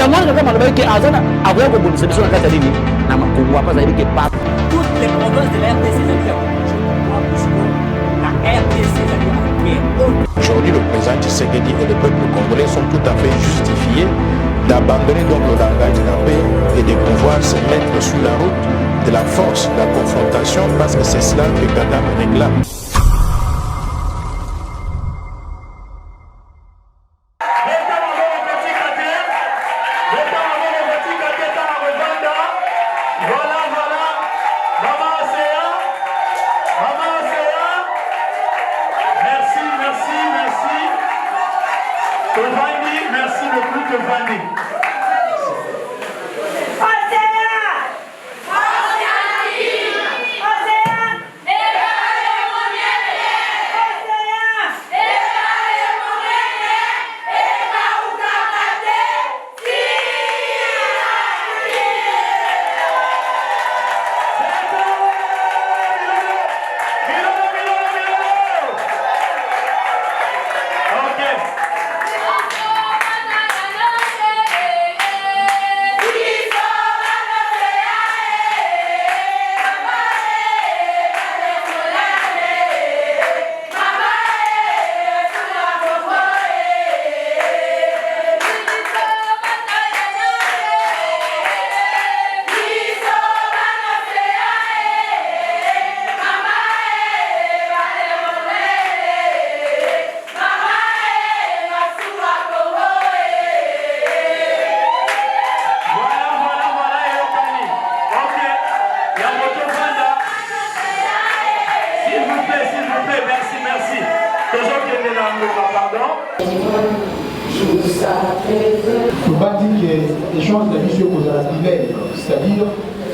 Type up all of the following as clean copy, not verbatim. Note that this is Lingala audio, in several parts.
yango wana kaka maloba eke azana akoya kobonisa biso na kati ya nini na makongo apa azali ke pa toutes les provinces de la RDC ezali ya la RDC ezali ya Aujourd'hui, le président Tshisekedi et le peuple congolais sont tout à fait justifiés d'abandonner donc le langage de la paix et de pouvoir se mettre sur la route de la force, de la confrontation, parce que c'est cela que Kagame réclame. Merci beaucoup, Tofani. Il ne faut pas dire que les chances de mission aux divers, c'est-à-dire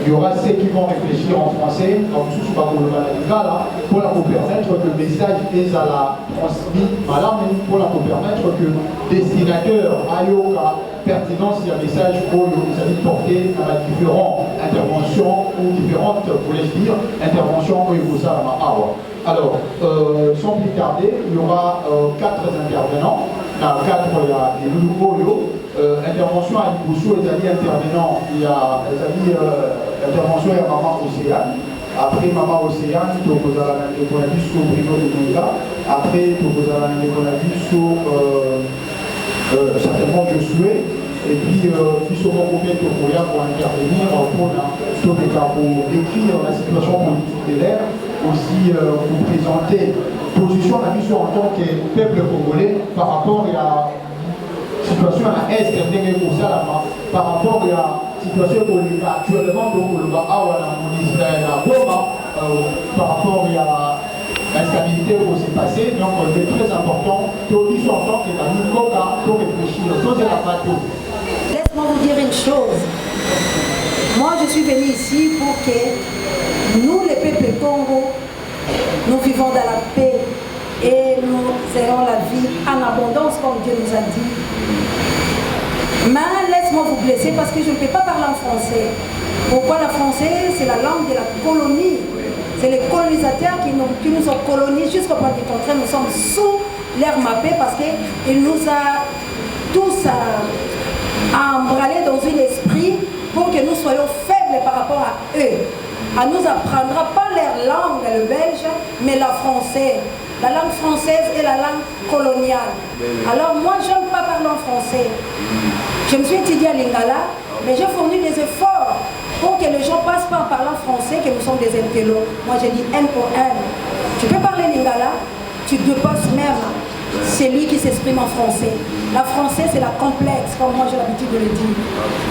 il y aura ceux qui vont réfléchir en français, pour la permettre que le message est à la transmis, pour la permettre que le destinateur ayoka pertinence et un message pour le porter à différentes interventions ou différentes, voulais-je dire, interventions au Yougoslavie. Alors, sans plus tarder, il y aura 4 intervenants. Dans le cadre des nouveaux intervention à Iboussou, les amis intervenants, il y a intervention à Maman Océane. Après Maman Océane, vous allez aller sur Bruno de Mouga. Après, vous allez aller sur certainement Josué. Et puis, puis sur mon groupe pour intervenir pour décrire la situation politique de l'air, aussi pour présenter position de la mission en tant que peuple congolais par rapport à la situation à l'Est, par rapport à la situation politique actuellement, donc le par rapport à l'instabilité où s'est passé, donc c'est très important que en tant que la pour réfléchir aux choses et la bateau. Laisse-moi vous dire une chose. Moi, je suis venu ici pour que nous, les peuples Congo, nous vivons dans la paix et nous ayons la vie en abondance comme Dieu nous a dit. Mais laisse-moi vous blesser parce que je ne peux pas parler en français. Pourquoi le français? C'est la langue de la colonie. C'est les colonisateurs qui nous ont colonisés jusqu'au point du contraire. Nous sommes sous l'air mappé parce qu'il nous a tous emballés dans un esprit pour que nous soyons faibles par rapport à eux. Elle ne nous apprendra pas leur langue, le belge, mais la française. La langue française et la langue coloniale. Alors moi, je n'aime pas parler en français. Je me suis étudiée à Lingala, mais j'ai fourni des efforts pour que les gens passent pas en parlant français, que nous sommes des intellos. Moi, j'ai dit N pour N. Tu peux parler Lingala, tu dépasses même celui qui s'exprime en français. La française, c'est la complexe, comme moi j'ai l'habitude de le dire.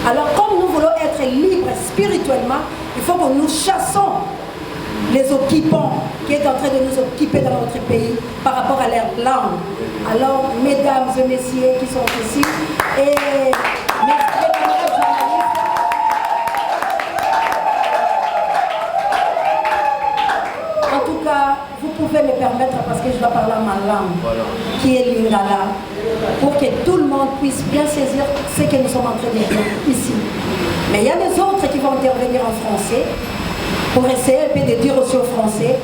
Alors, comme nous voulons être libres spirituellement, il faut que nous chassons les occupants qui est en train de nous occuper dans notre pays par rapport à leur langue. Alors, mesdames et messieurs qui sont ici, et mes camarades journalistes, en tout cas, vous pouvez me permettre, parce que je dois parler ma langue, qui est Lingala, pour que tout le monde puisse bien saisir ce que nous sommes en train de dire ici. Mais il y a les autres qui vont intervenir en français, pour essayer un peu de dire aussi aux Français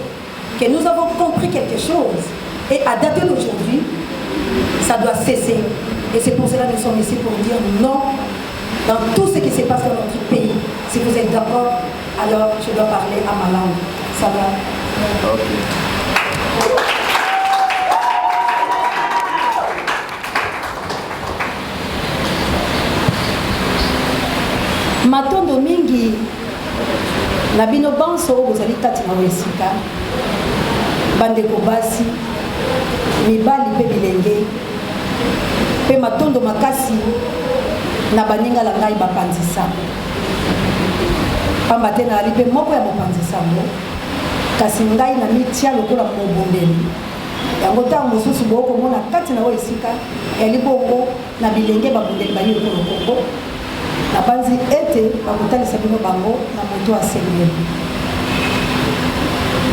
que nous avons compris quelque chose. Et à dater d'aujourd'hui, ça doit cesser. Et c'est pour cela que nous sommes ici pour dire non dans tout ce qui se passe dans notre pays. Si vous êtes d'accord, alors je dois parler à ma langue. Ça va? Ok. Matondo mingi na bino banso bozali kati na esika bandeko basi mibali mpe bilenge mpe matondo makasi na baninga la ngai bapanzisa pamba te naali mpe moko ya mopanzisango kasi ngai na mitia lokola mobondeli yango ntango mosusu bokomona kati na oyo esika yali bongo na bilenge babondeli bayi ekolo kongo na banzi ete bakotalisa bino bango na moto asengeli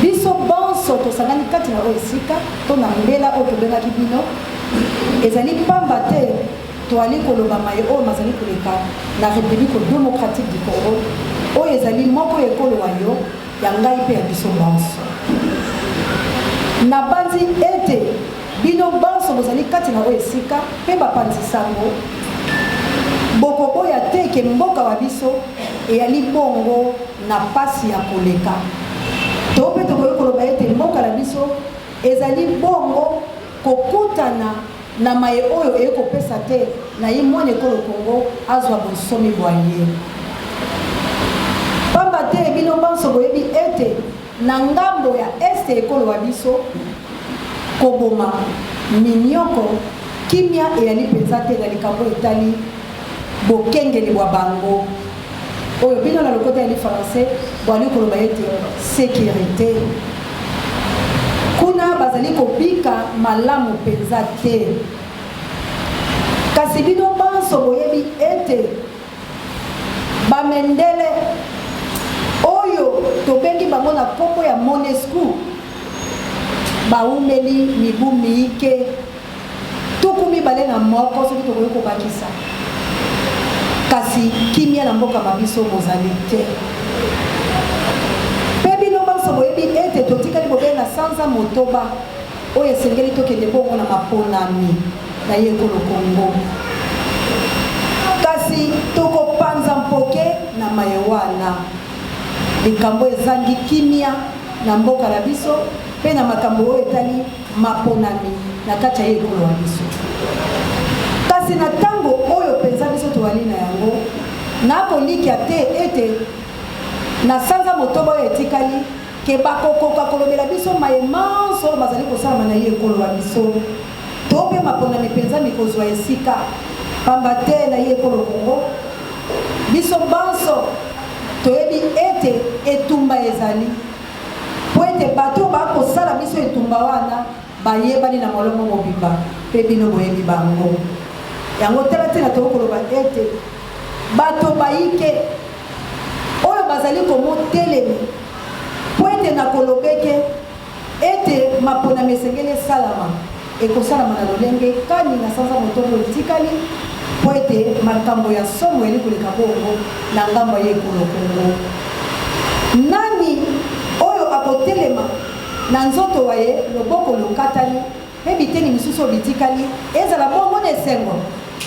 biso bonso tosangani kati na oyo esika to na mbela oyo tobengaki bino ezali pamba te toali koloba maye oyo mazali koleka na république démocratique du Congo oyo ezali moko ekolo wayo ya ngai mpe ya biso bonso na banzi ete bino bonso bozali kati na oyo esika mpe bapanzisango bokoboya te ke mboka wa biso eyali bongo na pasi ya koleka to mpe tokoki koloba ete mboka na biso ezali bongo kokutana na maye oyo ekopesa te na ye mwana ekolo Kongo azwa bonsomi bwa ye pamba te bino banso boyebi ete na ngambo ya este ekolo wa biso koboma minyoko kimia eyali mpenza te na likambo etali bokengeli bwa bango oyo bino na lokota yali français bwali koloba ete sécurité kuna bazali kobika malamu mpenza te kasi bino banso boyebi ete bamendele oyo tobengi bango na kombo ya Monesco baumeli mibu miike tuku mibale na moko soki tokoki kobakisa kasi kimia na mboka mabiso bozali te mpe bino banso boyebi ete totikali bobenga sanza motoba oyo esengeli tokende bongo na maponami na ye ekolo Kongo kasi tokopanza mpoke na maye wana likambo ezangi kimia na mboka na biso mpe na makambo oyo etali maponami na kati ya ye ekolo wa biso kasi na ntango oyo mpenza biso toali na yango nakolikia te ete na sanza motoba oyo etikali ke bakokoka kolobela biso maye manso oyo bazali kosalama na ye ekolo wa biso to mpe maponami mpenza mikozwa esika pamba te na ye ekolo Kongo biso banso toyebi ete etumba ezali po ete bato bakosala biso etumba wana bayebani na molongo mobimba mpe bino boyebi bango yango tala te na tokoloba ete bato bayike oyo bazali komotelemi po ete nakolobeke ete maponami esengeli esalama ekosalama na lolenge kani na sanza motobo etikali po ete makambo ya somo eli koleka bongo na ngambo ye ekolo Kongo nani oyo akotelema na nzoto wa ye loboko lokatali mpe biteni misusu oyo bitikali ezala bongo na esengo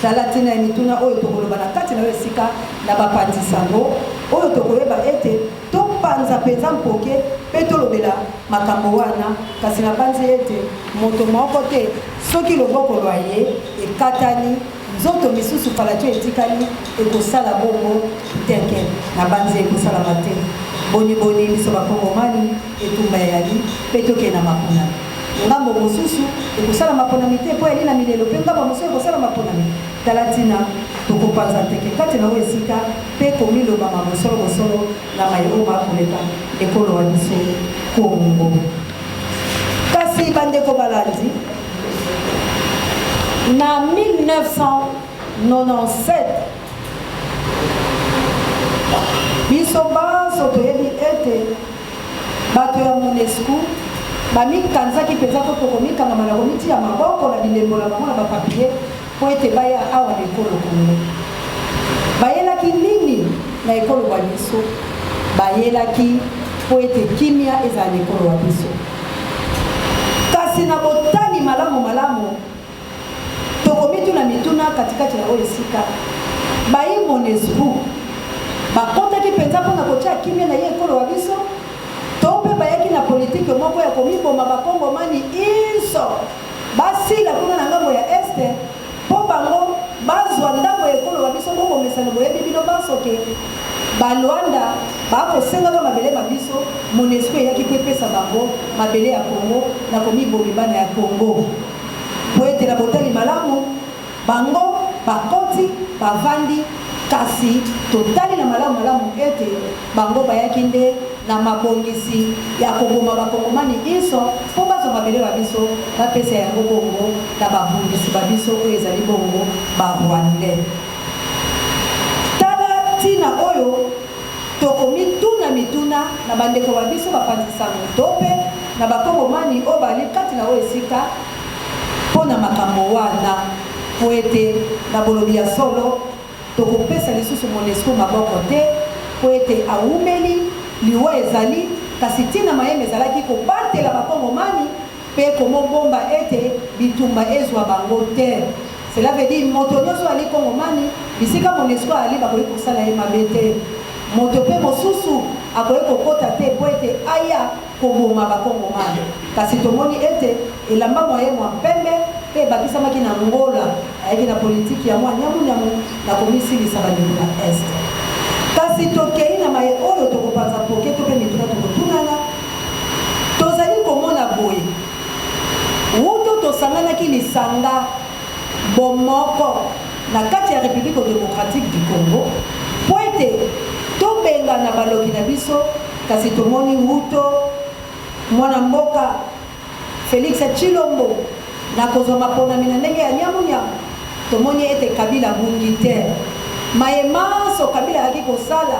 tala ntina ya mituna oyo tokoloba na kati na oyo esika na bapanzisango oyo tokoyeba ete topanza mpenza mpoke mpe tolobela makambo wana kasi na banzi ete moto moko te soki loboko lwa ye ekatani nzoto misusu palatu etikali ekosala bongo teke na banzi ekosalama te boni biso bakongomani etumba yali mpe tokende na maponami ngambo mosusu ekosala maponami te mpo yali na milelo mpe ngambo mosusu ekosala maponami tala ntina tokopanza teke kati na oyo esika mpe komilobama bosolo na maye oyo bakoleka ekolo wa biso Kongo kasi bandeko balandi na 1997 biso banso toyebi ete bato ya Monesco bamikanzaki mpenza to tokomikanga na komiti ya maboko na bilembo na bango na bapapie po ete baya awa na ekolo Kongo bayelaki nini na ekolo wa biso bayelaki po ete kimia ezala na ekolo wa biso kasi na botali malamu tokomituna mituna katikati na oyo esika bayi Monesco bakontaki mpenza mpona kotia kimia na ye ekolo wa biso to mpe bayaki na politike moko ya komiboma bakongomani iso basila kuna na ngambo ya este mpo bango bazwa ndambo ya ekolo wa biso bobomesana boyebi bino basoke balwanda bakosengaka mabele ma biso Monesco eyaki mpo epesa bango mabele ya Congo na komibomi bana ya Congo po ete na botali malamu bango bakoti bavandi kasi totali na malamu ete bango bayaki nde na mabongisi ya koboma bakongomani iso mpo bazwa mabele ba biso bapesa yango bongo na babongisi ba biso oyo ezali bongo barwandais. Tala tina oyo tokomituna mituna na bandeko ba biso bapanzisango to mpe na bakongomani oyo bali kati na oyo esika mpo na makambo wana po ete na bolobi ya solo tokopesa lisusu Monesco maboko te po ete awumeli liwa ezali kasi tina mayeme ezalaki kobatela bakongomani mpe komobomba ete bitumba ezwa bango te. Cela veut dire moto nyonso ali kongomani bisika Monesco ali bakoki kosala ye mabe te, moto mpe mosusu akoki kokota te po ete aya koboma bakongomani. Kasi tomoni ete elamba moye mwa pembe mpe bakisamaki na ngola ayaki na politiki ya mwa nyamunyamu na komisilisa bandeko na este. Kasi tokei na maye oyo tokopanza poke to mpe mituna tokotunana tozali komona boye wuto tosanganaki lisanga bomoko na kati ya République démocratique du Congo po ete tobenga na baloki na biso. Kasi tomoni wuto mwana mboka Félix Tshilombo na kozwa maponami na ndenge ya nyamunyamu tomoni ete Kabila bungi te mayemanso Kabila yaki kosala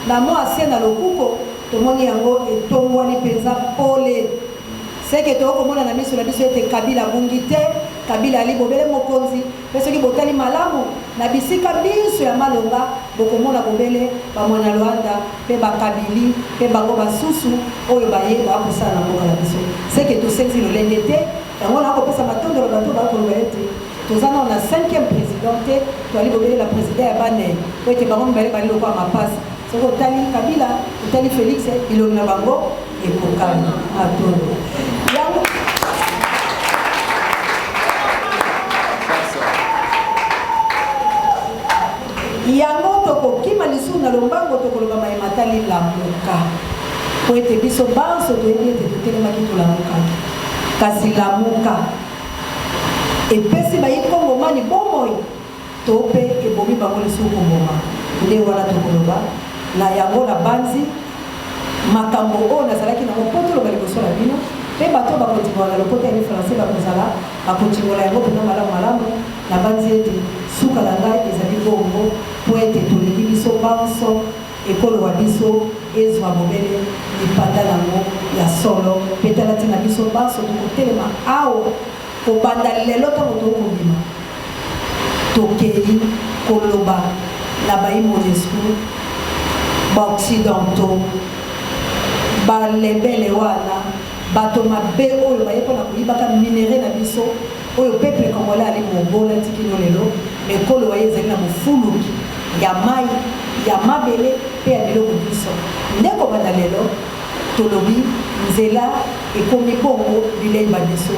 na mwa asie na lokuko tomoni yango etongwani mpenza pole seke tokomona na miso na biso ete Kabila bungi te, Kabila ali bobele mokonzi mpe soki botali malamu na bisika biso ya malonga bokomona bobele bamwana Lwanda mpe bakabili mpe bango basusu oyo bayeba akosala na mboka na biso seke tosenzi lolenge te yango nakopesa matondolo bato bakoloba ete toza na 5e président te toali bobele la président ya bane po ete bango mibale bali lokwa mapasi soki otali Kabila otali Félix bilobi na bango ekokani atondo yango yango tokokima lisusu na lombango tokoloba mayema tali lamuka po ete biso banso toyebi ete totelemaki tolamukaki kasi lamuka epesi bayi kongomani bomoi to mpe ebomi bango lisusu koboma nde wana tokoloba na yango na banzi makambo oyo nazalaki nango mpo toloba liboso na bino mpe bato bakotingola na lopoto ya lifrancais bakozala bakotingola yango mpena malamu na banzi ete suka na ngai ezali bongo po ete toleki biso banso ekolo wa biso ezwa bobele lipanda nango ya solo mpe tala ntina biso banso tokotelema awa kobanda lelo ntango tokobima tokei koloba na bayi Monesco baoccidentaux balebele wana bato mabe oyo baye mpona koyibaka minere na biso oyo peuple congolais ali mobola tikino lelo ekolo waye ezali na mofuluki ya mai ya mabele mpe ya biloko biso nde kobanda lelo tolobi nzela ekomi bongo bilei ba biso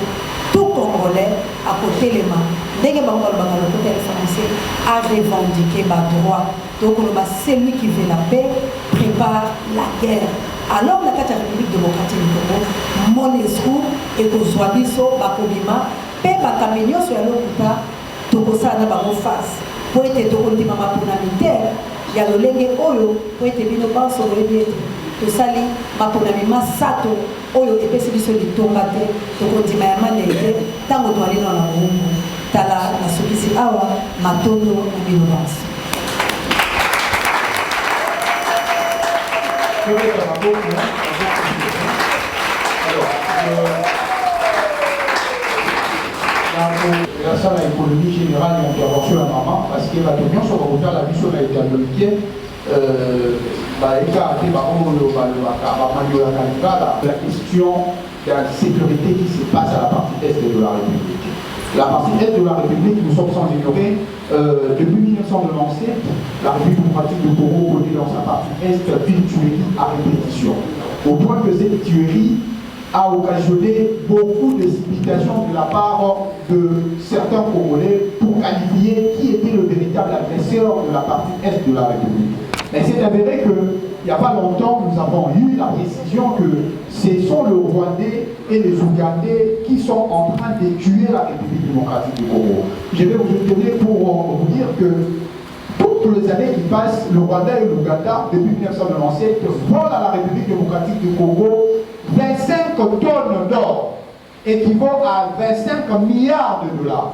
tout congolais akotelema ndenge bango balobaka lokoto ya français a revendiquer badroit tokoloba celui qui veut la paix prépare la guerre. Alors na kati ya République démocratique du Congo Monesco ekozwa biso bakobima mpe bakambi nyonso ya lokuta tokosala na bango face po ete tokondima maponami te ya lolenge oyo po ete bino banso boyebi ete tosali maponami masato oyo epesi biso litonga te tokondima ya manei te ntango toali na moumbu tala nasukisi awa matondo na bino banso. La salle à l'économie générale d'intervention à maman, parce que la réunion sur la vision de l'État la question de la sécurité qui se passe à la partie est de la République. La partie est de la République, nous sommes sans ignorer, depuis 1997, la République démocratique du Congo connaît dans sa partie est une tuerie à répétition. Au point que cette tuerie a occasionné beaucoup de citations de la part de certains Congolais pour qualifier qui était le véritable agresseur de la partie est de la République. Mais c'est avéré qu'il n'y a pas longtemps, nous avons eu la précision que ce sont les Rwandais et les Ougandais qui sont en train de tuer la République démocratique du Congo. Je vais vous tenir pour vous dire que toutes les années qui passent, le Rwanda et l'Ouganda, depuis 1997, volent à la République démocratique du Congo 25 tonnes d'or, équivaut à 25 milliards de dollars.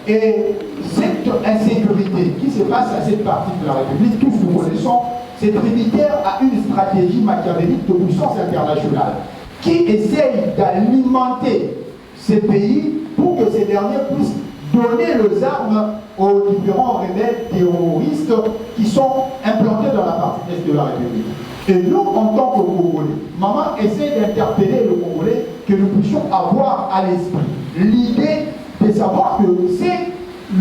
Et cette insécurité qui se passe à cette partie de la République, tous nous connaissons, c'est tributaire à une stratégie machiavélique de puissance internationale qui essaye d'alimenter ces pays pour que ces derniers puissent donner les armes aux différents rebelles terroristes qui sont implantés dans la partie est de la République. Et nous, en tant que Congolais, maman essaie d'interpeller le Congolais que nous puissions avoir à l'esprit l'idée de savoir que c'est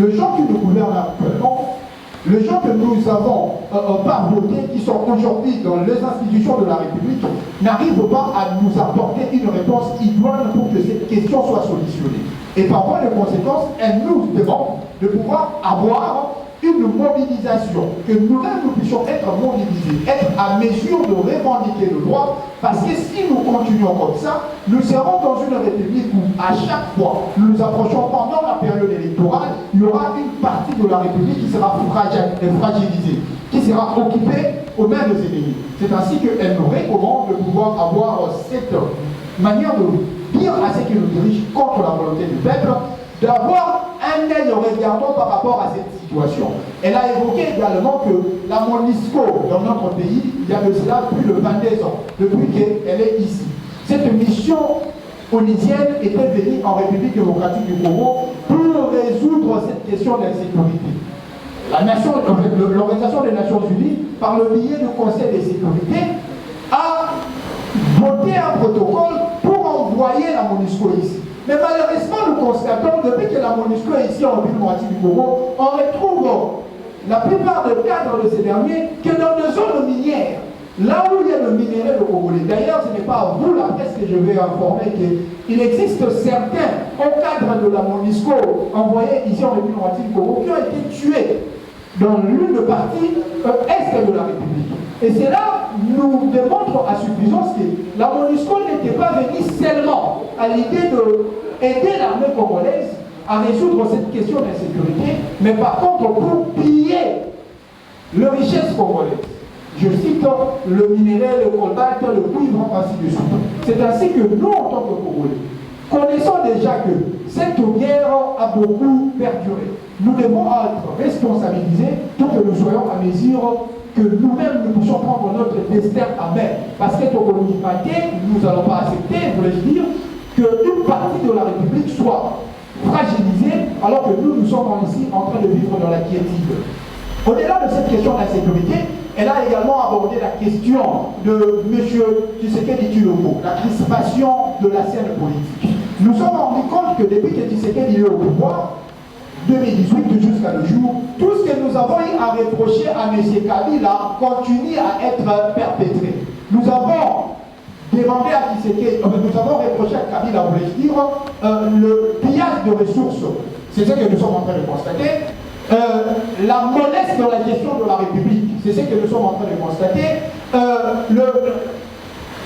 les gens qui nous gouvernent actuellement, les gens que nous avons pas votés, qui sont aujourd'hui dans les institutions de la République, n'arrivent pas à nous apporter une réponse idoine pour que cette question soit solutionnée. Et par voie de conséquence, elle nous demande de pouvoir avoir une mobilisation, que nous-mêmes nous puissions être mobilisés, être à mesure de revendiquer le droit, parce que si nous continuons comme ça, nous serons dans une république où à chaque fois nous nous approchons pendant la période électorale, il y aura une partie de la république qui sera fragilisée, qui sera occupée aux mains des ennemis. C'est ainsi qu'elle nous recommande de pouvoir avoir cette manière de dire à ceux qui nous dirigent contre la volonté du peuple, d'avoir un œil regardant par rapport à cette situation. Elle a évoqué également que la MONUSCO dans notre pays, il y a de cela plus de 22 ans, depuis qu'elle est ici. Cette mission onisienne était venue en République démocratique du Congo pour résoudre cette question d'insécurité. L'Organisation des Nations Unies, par le biais du Conseil de sécurité, a voté un protocole pour envoyer la MONUSCO ici. Mais malheureusement, nous constatons, depuis que la MONUSCO est ici en République démocratique du Congo, on retrouve la plupart des cadres de ces derniers que dans des zones minières, là où il y a le minerai de Congolais. D'ailleurs, ce n'est pas à vous, la presse, que je vais informer qu'il existe certains hauts cadres de la MONUSCO envoyés ici en République démocratique du Congo qui ont été tués dans l'une des parties est de la République. Et cela nous démontre à suffisance que la MONUSCO n'était pas venue seulement à l'idée d'aider l'armée congolaise à résoudre cette question d'insécurité, mais par contre pour piller les richesses congolaises. Je cite le minerai, le cobalt, le cuivre, ainsi de suite. C'est ainsi que nous, en tant que Congolais, connaissons déjà que cette guerre a beaucoup perduré. Nous devons être responsabilisés pour que nous soyons à mesure que nous-mêmes nous puissions prendre notre destin à main. Parce que nous n'allons pas accepter, voulais-je dire, qu'une partie de la République soit fragilisée alors que nous sommes ici en train de vivre dans la quiétude. Au-delà de cette question d'insécurité, elle a également abordé la question de M. Tshisekedi Tshilombo, la crispation de la scène politique. Nous sommes rendus compte que depuis que Tshisekedi est au pouvoir, 2018 jusqu'à le jour, tout ce que nous avons eu à reprocher à M. Kabila continue à être perpétré. Nous avons demandé à Tshisekedi, nous avons reproché à Kabila, voulais-je dire, le pillage de ressources. C'est ce que nous sommes en train de constater. La mollesse dans la gestion de la République, c'est ce que nous sommes en train de constater.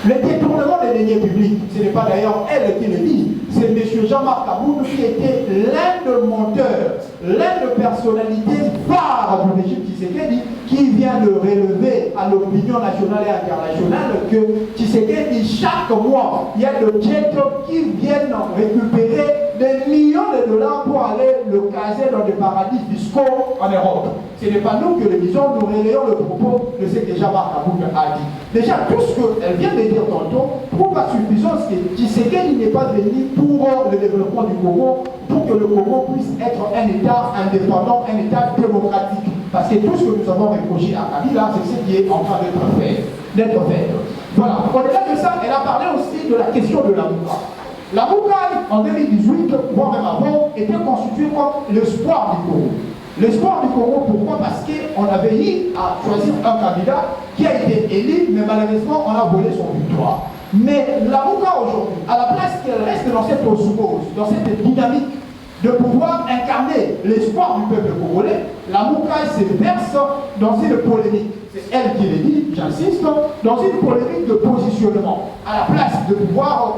Le détournement des deniers publics, ce n'est pas d'ailleurs elle qui le dit, c'est M. Jean-Marc Kaboul qui était l'un des monteurs, l'un des personnalités phares du régime Tshisekedi, qui vient de relever à l'opinion nationale et internationale que Tshisekedi, chaque mois, il y a des jets qui viennent récupérer des millions de dollars pour aller le caser dans des paradis fiscaux en Europe. Ce n'est pas nous que le disons, nous relayons le propos de ce que Jean-Marc Kaboul a dit. Déjà, tout ce qu'elle vient de dire tantôt prouve à suffisance que Tshisekedi n'est pas venu pour le développement du Congo, pour que le Congo puisse être un État indépendant, un État démocratique. Parce que tout ce que nous avons reproché à Kabila, c'est ce qui est en train d'être fait. Voilà. Au-delà de ça, elle a parlé aussi de la question de l'Angola. La Moukaï, en 2018, voire même avant, était constituée comme l'espoir du Congo. L'espoir du Congo, pourquoi? Parce qu'on avait eu à choisir un candidat qui a été élu, mais malheureusement, on a volé son victoire. Mais la Mouka aujourd'hui, à la place qu'elle reste dans cette osmose, dans cette dynamique de pouvoir incarner l'espoir du peuple congolais, la Mouka se verse dans une polémique. C'est elle qui le dit, j'insiste, dans une polémique de positionnement. À la place de pouvoir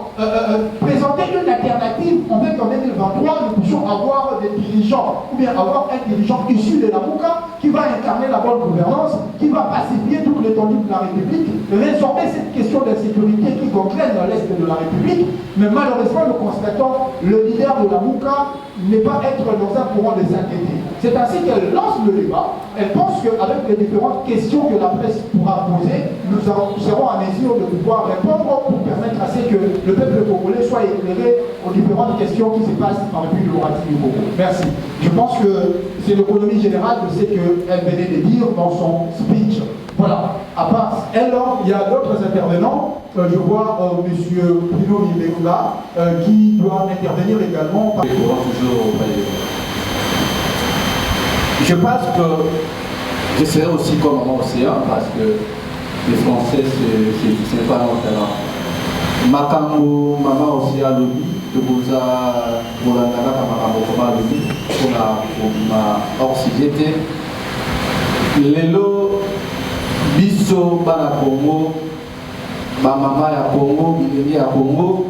présenter une alternative, en fait en 2023, nous puissions avoir des dirigeants, ou bien avoir un dirigeant issu de la Mouka qui va incarner la bonne gouvernance, qui va pacifier toute l'étendue de la République, résorber cette question d'insécurité qui gangrène dans l'Est de la République. Mais malheureusement, nous constatons le leader de la Mouka n'est pas être dans un courant de sainteté. C'est ainsi qu'elle lance le débat. Elle pense qu'avec les différentes questions que la presse pourra poser, nous serons en mesure de pouvoir répondre pour permettre à ce que le peuple congolais soit éclairé aux différentes questions qui se passent dans le pays de l'Oratie du Congo. Merci. Je pense que c'est l'économie générale de ce qu'elle venait de dire dans son speech. Voilà. À part elle, il y a d'autres intervenants. Je vois M. Bruno Mibenga qui doit intervenir également. Je pense que je serai aussi comme Maman Océan parce que les Français, c'est pas mon talent. Makambo, Maman Océan, Lobby, de Boza, Bolandana, Makambo, Koma, Lobby, pour la hors CGT. Lelo, Bisso, Bana Congo, ma maman à Congo, Bileni à Congo,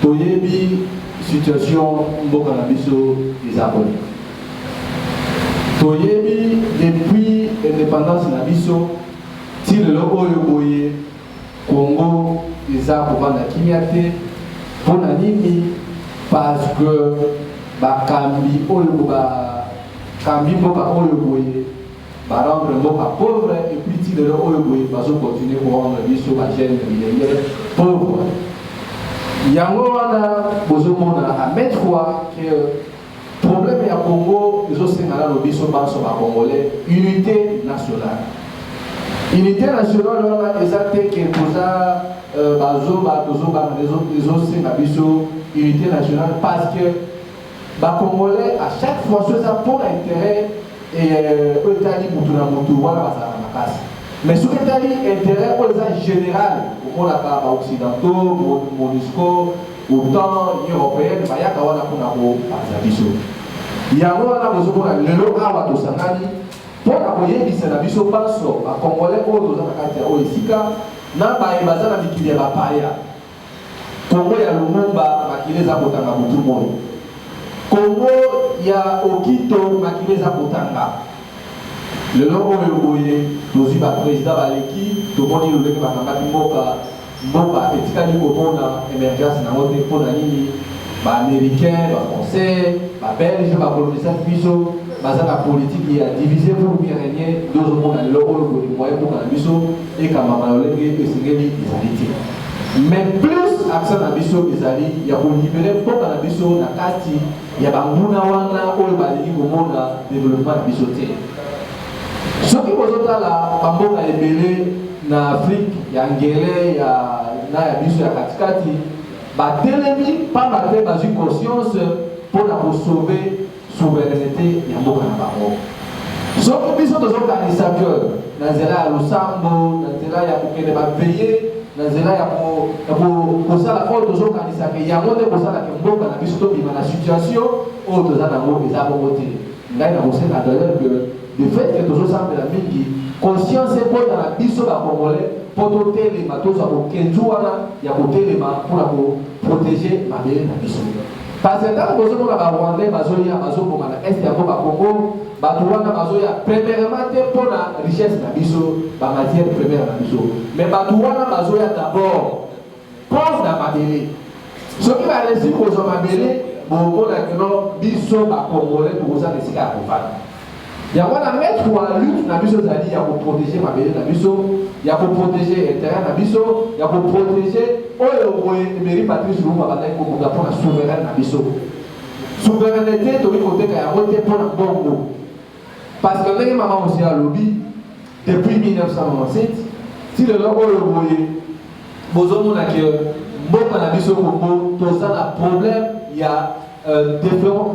Toyebi, situation, Mbokana Bisso, les Abonnés. Toyebi, depuis l'indépendance de la Bisso, si le logo Yoboye, Congo, les Abonnés à Kimiate, pour Nanimi, parce que Bakambi, Kambi, Moka Oyoboye, rendre Moka pauvre, et puis si le logo Yoboye, va continuer pour rendre Bisso, Bachène, pauvre. Yango wana bozomona à maintes fois que problème ya Congo les autres sénateurs le biso banso ba congolais unité nationale. Unité nationale wana exacte que posa bazo les autres sénateurs biso unité nationale parce que ba congolais à chaque fois ça pour intérêt et Italie mutuna mutu wana bazala makasi. Mais ce qui est intérêt pour les général, pour les occidentaux, MONUSCO, autant européenne, il y a il y a un pour appuyer les Congolais, Congo ya Lumumba, Makileza Botanga Mutumoi. Congo ya Okito, Makileza Botanga. Le nom Oyoboye, nous y va président Baleki, tout le monde dit que Bakambati Moka, et Tikani Kopona, émergence dans notre économie, américain, français, belge, colonisation, biso, la politique qui a divisé pour bien régner, deux autres monde, le Oyoboye, moyen pour la biso, et Kamamalolé, et Singeli, les alliés. Mais plus accent à biso, les alliés, il y a pour libérer pour la biso, la Kati, il y a Bambouna Wana, Oyobaleki, Komona, développement de bisoté. Ce qui vous autres là, Bamboka est belé en Afrique, il y a Ngele, il y a Biso, il y a Katikati, bah télémi, pas battre dans une conscience pour la sauver souveraineté, il y a beaucoup de Bamboka. Ce qui Biso de organisateurs, dans Zela, il y a Lusambo, dans Zela, il y a pour qu'il va veiller, dans Zela, il y a pour ça la faute des organisateurs, il y a un monde pour ça la Bamboka, dans Biso, il y a la situation, autres dans la mot, ils ont voté. Là, il y a aussi la d'ailleurs que le fait que toujours ça me la mingi conscience est pour dans la biso ba congolais pour doter les bateaux à Kenjuana il y a côté les pour la protéger ma belle na biso parce que dans le besoin la Rwanda bazoya bazoko na est ya ko ba Congo ba Rwanda bazoya premièrement pour la richesse na biso ba matière première na biso mais ba Rwanda bazoya d'abord pour la mabele ce qui va réussir pour ma belle bon la que non biso ba congolais pour ça les à faire. Il y a un mettre la lutte dans biso zali, il y a pour protéger ma belle dans biso, il y a pour protéger l'intérêt dans biso, il y a pour protéger Mairie Patrice Lumumba bataille pour la souveraineté dans biso. Souveraineté to côté qu'il y a voté pour la bongo. Parce que les maman aussi à lobby depuis 1997, si le logo bozomo na que mboka na biso Congo toza na problème ya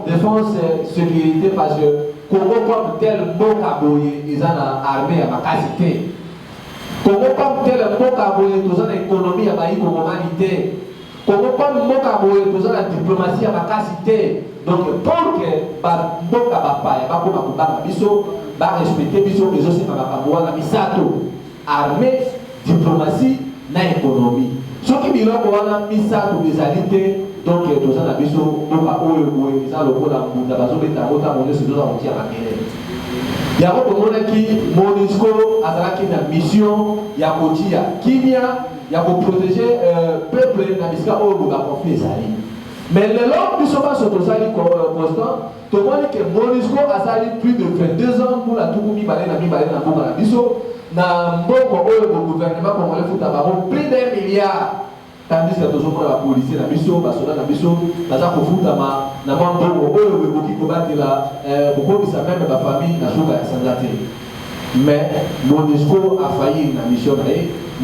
défense sécurité parce que Congo comme tel mboka boye eza na armée ya makasi te. Congo comme tel mboka boye toza na économie ya bayi kongomani te. Congo comme mboka boye toza na diplomatie ya makasi te. Donc pour que mboka bapaya bakoma kobanga biso respecter biso ezosema makambo wana misato armée diplomatie na économie soki biloko wana misato ezali te donc toza na biso mboka oyo boye eza lokola mbunda bazobeta yango ntango nyonso toza kotia makele yango tomonaki MONUSCO azalaki na mission ya kotia kimia ya koprotege peuple na bisika oyo boye bakonflit ezali. Mais le long du sommet sur le constant, tout le monde que MONUSCO a sali plus de 22 ans pour la Toukoumi Balé, la Mibalé, la Boga, la Bisso, dans le gouvernement congolais fout à plus d'1 milliard. Tandis que toujours la police, la Bisso, la Soda, la Bisso, la Zako fout à ma, la Mambo, le Boki Kobati, la beaucoup de sa même la famille, la Souka, la Sandate. Mais MONUSCO a failli dans la mission.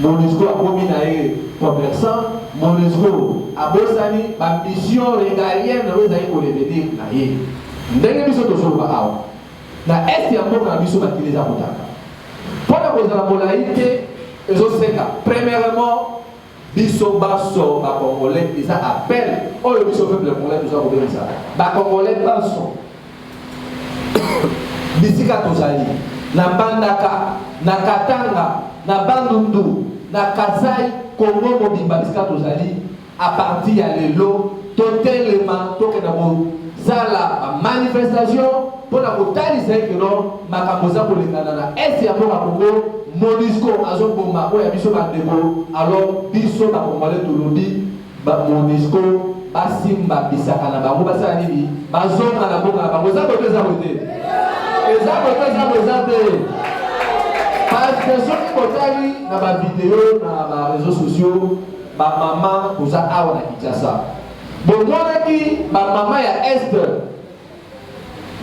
MONUSCO a commis dans commerçant. MONUSCO a bossani ma mission régalienne nous allons pour revenir na ye ndenge biso tosolo ba awa na est ya mboka na biso bakileza kotaka pona kozala molaite ezoseka premièrement biso baso ba congolais eza appel oyo biso peuple congolais toza kobebisa ba congolais baso bisika tozali na Mbandaka na Katanga na Bandundu na Kasai Congo mobimba bisika tozali à partir ya lelo totelema tokenda bozala manifestation mpona kotalisa eke no makambo eza kolekana na este ya mboka Congo MONUSCO azoboma oyo ya biso bandeko alors biso bakongolais tolobi MONUSCO basimba bisaka na bango basala nini bazonga na mboka na bango eza boto eza bote eza boto eza boza te. Parce que ceux qui ont dans ma vidéo, dans les réseaux sociaux, ma maman vous a awa na Kinshasa. Bon, moi qui ma maman ya est,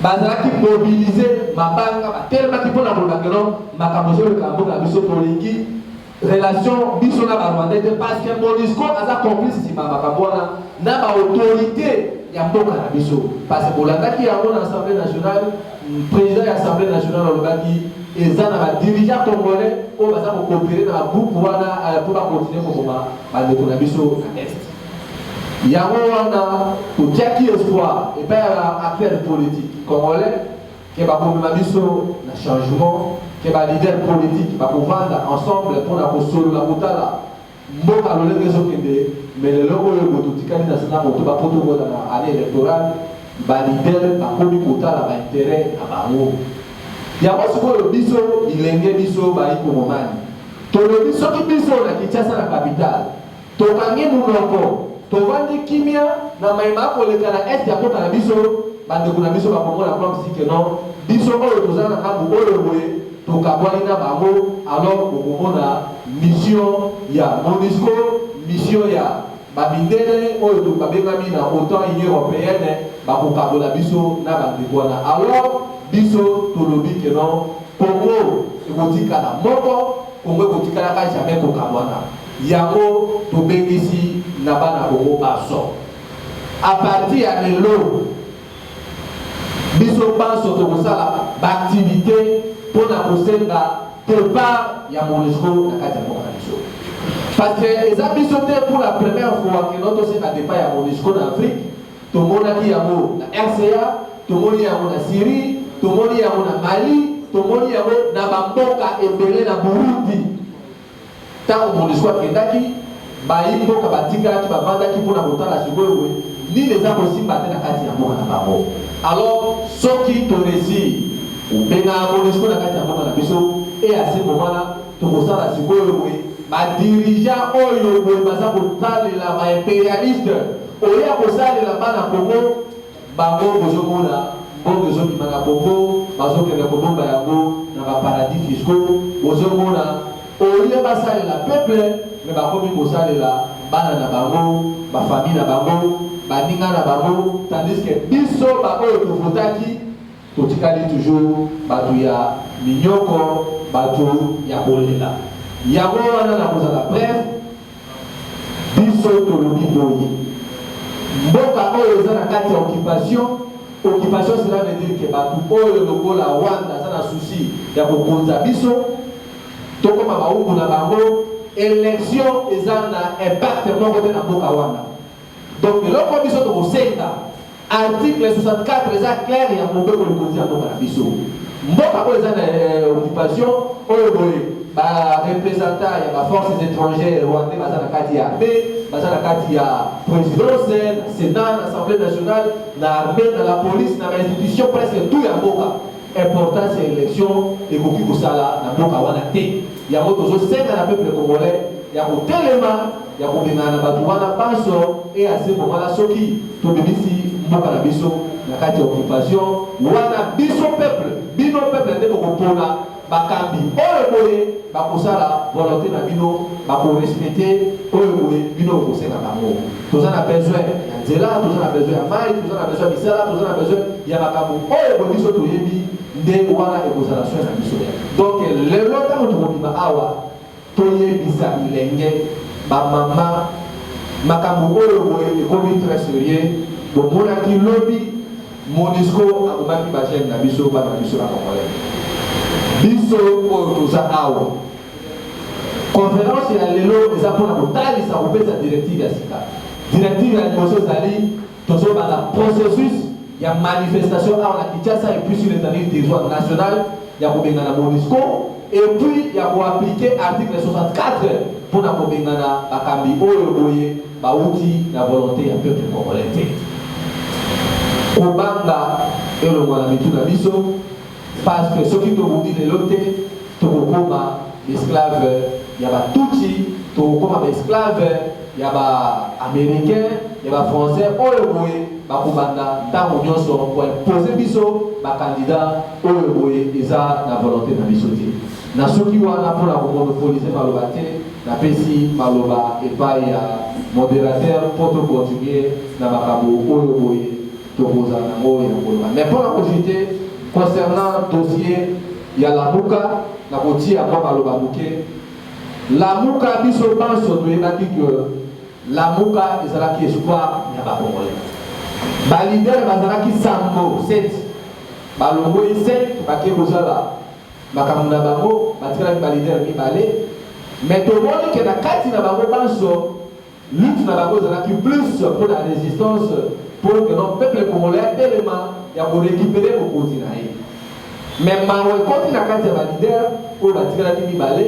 bazala qui mobiliser ma banque, tellement qui pour la bolakeno, ma kamozo le kambo na biso polingi, relation biso na Rwanda parce que MONUSCO a sa complice si ma makabona na ba autorité ya mboka na biso. Parce que bolanda qui a mon assemblée nationale, président de l'Assemblée nationale olobaki eza na dirigeant congolais oyo baza kokopere na groupe wana pour bakontinue kokoma bandeko na biso na est yango wana totiaki espoir epai ya acteur politique congolais ke bakomema biso na changement ke balider politique bakovanda ensemble mpona kosolola kotala mboka lolenge ezokende mais lelo oyo bototikali na sena moto bapotokola na année électorale balider bakomi kotala baintérêt na bango yango sikoyo biso bilenge biso bayi kongomani tolobi soki biso na Kinshasa na capitale tokangi munoko tovandi kimia na mayima koleka na est ya mboka na biso bandeko na biso bakomona plan sike non biso oyo toza na ngambu oyo boye tokabwani na bango alors bokomona mission ya MONUSCO mission ya babindele oyo tokabengami na OTAN Union européenne bakokabola biso na bandeko wana alors biso tolobi ke non Congo ekotikala moko Congo ekotikalaka jamais kokabwana yango tobengisi na bana Congo baso à partir ya lelo biso baso tokosala baactivité mpona kosenga départ ya MONUSCO na kati ya mboka na biso parce que eza biso te pour la première fois ke non tosenga départ ya MONUSCO na Afrique tomonaki yango na RCA tomoni yango na Syrie tomoni yango na Mali tomoni yango na bamboka ebele na Burundi ntango MONUSCO akendaki bayi mboka batikalaki bavandaki mpona kotala sikoyo nini eza kosimba te na kati ya mboka na bango alors soki toresi obengaka MONUSCO na kati ya mboka na biso e ase momana tokosala sikoyo boye badirigant oyo boye baza kotalela baimpérialiste oya kosalela bana Congo bango bozomona bongo ezobima na Congo bazokende kobomba yango na baparadis fiscaux bozomona oye basalela peuple me bakomi kosalela bana na bango bafamille na bango baninga na bango tandis que biso baoyo tofutaki totikali toujours bato ya minyoko bato ya kolela yango wana na kozala bref biso biso tolobi boye mboka oyo eza na kati ya occupation cela veut dire que bato oyo lokola Rwanda aza na souci ya kokonza biso tokoma bawumbu na bango élection eza na impact moko te na mboka wana. Donc eloko biso tokosenga article 64 eza clair ya mobeko likonzi ya mboka na biso mboka oyo eza na occupation oyo boye représentant ya forces étrangères rwandais baza na kati ya armée baza na kati ya présidence na sénat na assemblée nationale na armée na la police na institution presque tout ya mboka importance ya élection ekoki kosala na mboka wana te yango tozosenga na peuple congolais ya kotelema ya kobengana na bato wana panso e ase momala soki tobimisi mboka na biso na kati ya occupation wana biso peuple bino peuple nde bokopona bakambi oyo boye bakosala volonté na bino bakorespecte oyo boye bino bokosenga bango toza na besoin ya nzela toza na besoin ya mai toza na besoin ya misala toza na besoin ya makambo oyo boye biso toyebi nde wana ekozala soin na biso donc lelo ntango tokobima awa toyebisa bilenge bamama makambo oyo boye ekomi très sérieux bomonaki lobi MONUSCO akomaki bagene na biso bana na biso bakongolais biso oyo toza awa conférence ya lelo eza mpona kotalisa kopesa directive ya sika directive ya liboso ezali tozobanda processus ya manifestation awa na Kinshasa et puis sur l'étendue du territoire national ya kobengana MONUSCO et puis ya koappliquer article 64 mpona kobengana bakambi oyo boye bauti na volonté ya peuple congolais te kobanga elongwa na mitu na biso parce que soki tobundi lelo te tokokoma esclave ya batuti tokokoma baesclave ya baaméricain ya bafrançais oyo boye bakobanda ntango nyonso koimpose biso bakandidat oyo boye eza na volonté na biso te na soki wana mpona komonopolize maloba te napesi maloba epai ya modérateur mpo tocontinue na makambo oyo boye tokozala nango ya koloba mais mpona kojite concernant dossier ya lamuka na kotia mwa maloba moke lamuka biso banso toyebaki ke lamuka ezalaki espoir ya bakongolais balider bazalaki sango 7 balongoi 5 bake kozala makambo na bango batikalaki balider mibale mais tomoni ke na kati na bango banso lutte na bango ezalaki plus pour la résistance pour que notre peuple congolais tellement ya korécupérer bokonzi na ye mais mawa ekoti na kati ya balider oyo batikalaki mibale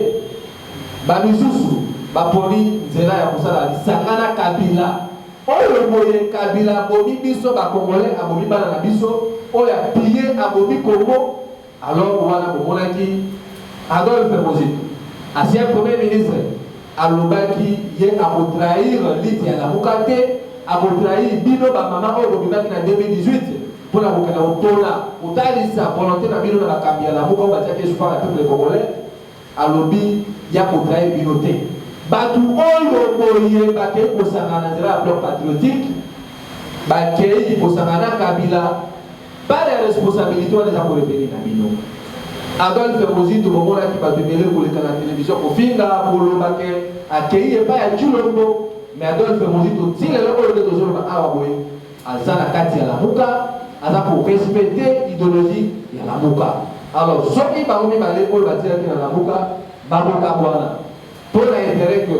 bamisusu baponi nzela ya kosala lisangana kabila oyo boye kabila abomi biso bakongolais abomi bana na biso oyo apie abomi kongo alors wana bomonaki Adolphe Mozito ancien premier ministre alobaki ye akotrahir lite ya lamuka te akotrahir bino bamama oyo bobimaki na 2018 mpona kokenda kotona kotalisa volonté na bino na bakambi ya lamuka oyo batiaki espoir ya peuple congolais alobi ya kotrahir bino te bato oyo boye bakei kosangana na nzela ya bloc patriotique bakei kosangana na kabila par ya responsabilité wana eza korepeli na bino Adolphe Mozito bomonaki bato ebele koleka na télévision kofinga kolobake akei epai ya Tshilombo mais Adolphe Mozito ti lelo oyo nde tozoloba awa boye aza na kati ya lamuka aza korespecte idéologie ya lamuka alors soki bango mibale oyo batiaki na lamuka bakoka bwana mpo na intérêt que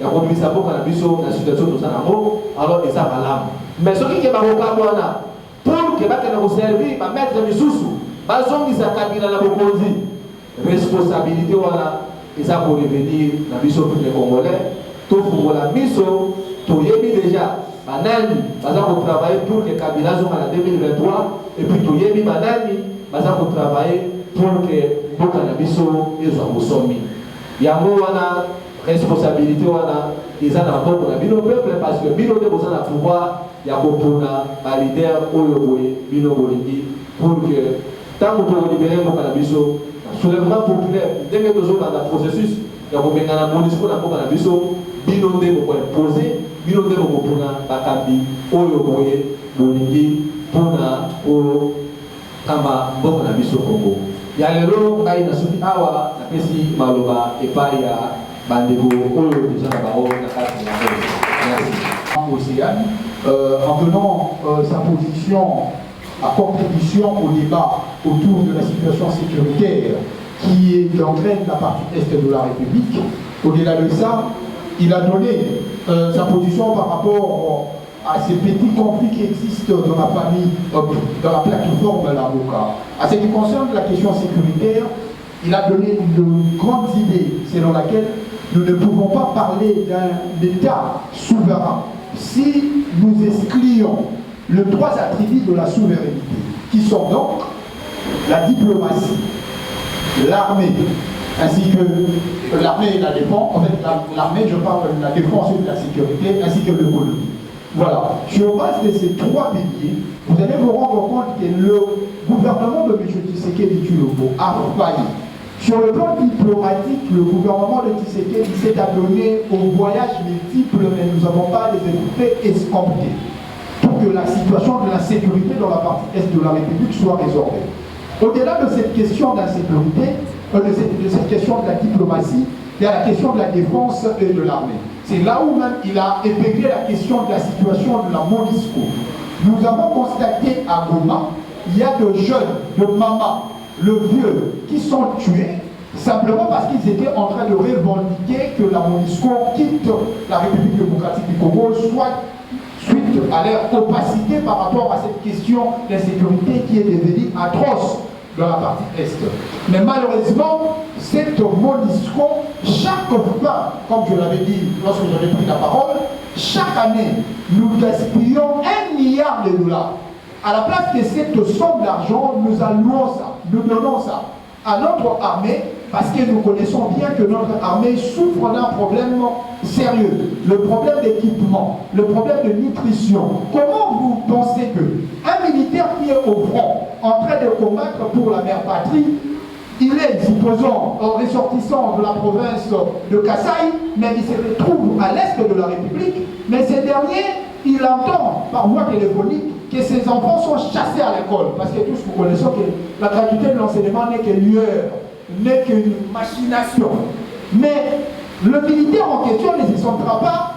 ya kobimisa mboka na biso na situation toza nango alors eza malamu mais soki ke bakoka bwana pour ke bakenda koservir bamaître misusu bazongisa kabila na bokonzi responsabilité wana eza korevenir na biso peuple congolais tofungola biso toyebi déjà banani baza kotravailler pour que kabila azonga na 2023 et puis toyebi banani baza kotravailler pour que mboka na biso ezwa bosomi yango wana responsabilité wana eza na maboko na bino peuple parce que bino nde boza na pouvoir ya kopona balider oyo boye bino bolingi pour que ntango tokolibere mboka na biso soulèvement populaire ndenge tozobanda processus ya kobengana MONUSCO na mboka na biso bino nde bokoimpose bino nde bokopona bakambi oyo boye bolingi mpona kokamba mboka na biso Kongo ya lelo ngai nasuki awa napesi maloba epai ya bandeko oyo toza na bango na kati ya Océane, en donnant sa position à contribution au débat autour de la situation sécuritaire qui entraîne la partie est de la République. Au-delà de ça, il a donné sa position par rapport à ces petits conflits qui existent dans la famille, dans la plateforme de l'avocat. À ce qui concerne la question sécuritaire, il a donné de grandes idées selon laquelle nous ne pouvons pas parler d'un État souverain si nous excluons les trois attributs de la souveraineté, qui sont donc la diplomatie, l'armée, ainsi que l'armée et la défense. En fait, l'armée, je parle de la défense et de la sécurité, ainsi que l'économie. Voilà. Sur base de ces trois piliers, vous allez vous rendre compte que le gouvernement de M. Tshisekedi Tshilombo a failli. Sur le plan diplomatique, le gouvernement de Tshisekedi s'est adonné aux voyages multiples, mais nous n'avons pas les effets escomptés pour que la situation de la sécurité dans la partie est de la République soit résorbée. Au-delà de cette question d'insécurité, de cette question de la diplomatie, il y a la question de la défense et de l'armée. C'est là où même il a épinglé la question de la situation de la MONUSCO. Nous avons constaté à Goma, il y a de jeunes, de mamans, le vieux, qui sont tués simplement parce qu'ils étaient en train de revendiquer que la MONUSCO quitte la République démocratique du Congo, soit suite à leur opacité par rapport à cette question d'insécurité qui est devenue atroce dans la partie Est. Mais malheureusement, cette MONUSCO, chaque fin, comme je l'avais dit lorsque j'avais pris la parole, chaque année, nous gaspillons 1 milliard de dollars. À la place de cette somme d'argent, nous allouons ça, nous donnons ça à notre armée, parce que nous connaissons bien que notre armée souffre d'un problème sérieux, le problème d'équipement, le problème de nutrition. Comment vous pensez qu'un militaire qui est au front, en train de combattre pour la mère patrie, il est, supposons, ressortissant de la province de Kasaï, mais il se retrouve à l'est de la République, mais ces derniers, il entend par voie téléphonique que ses enfants sont chassés à l'école, parce que tous nous connaissons que la gratuité de l'enseignement n'est que lueur, n'est qu'une machination. Mais le militaire en question ne se sentira pas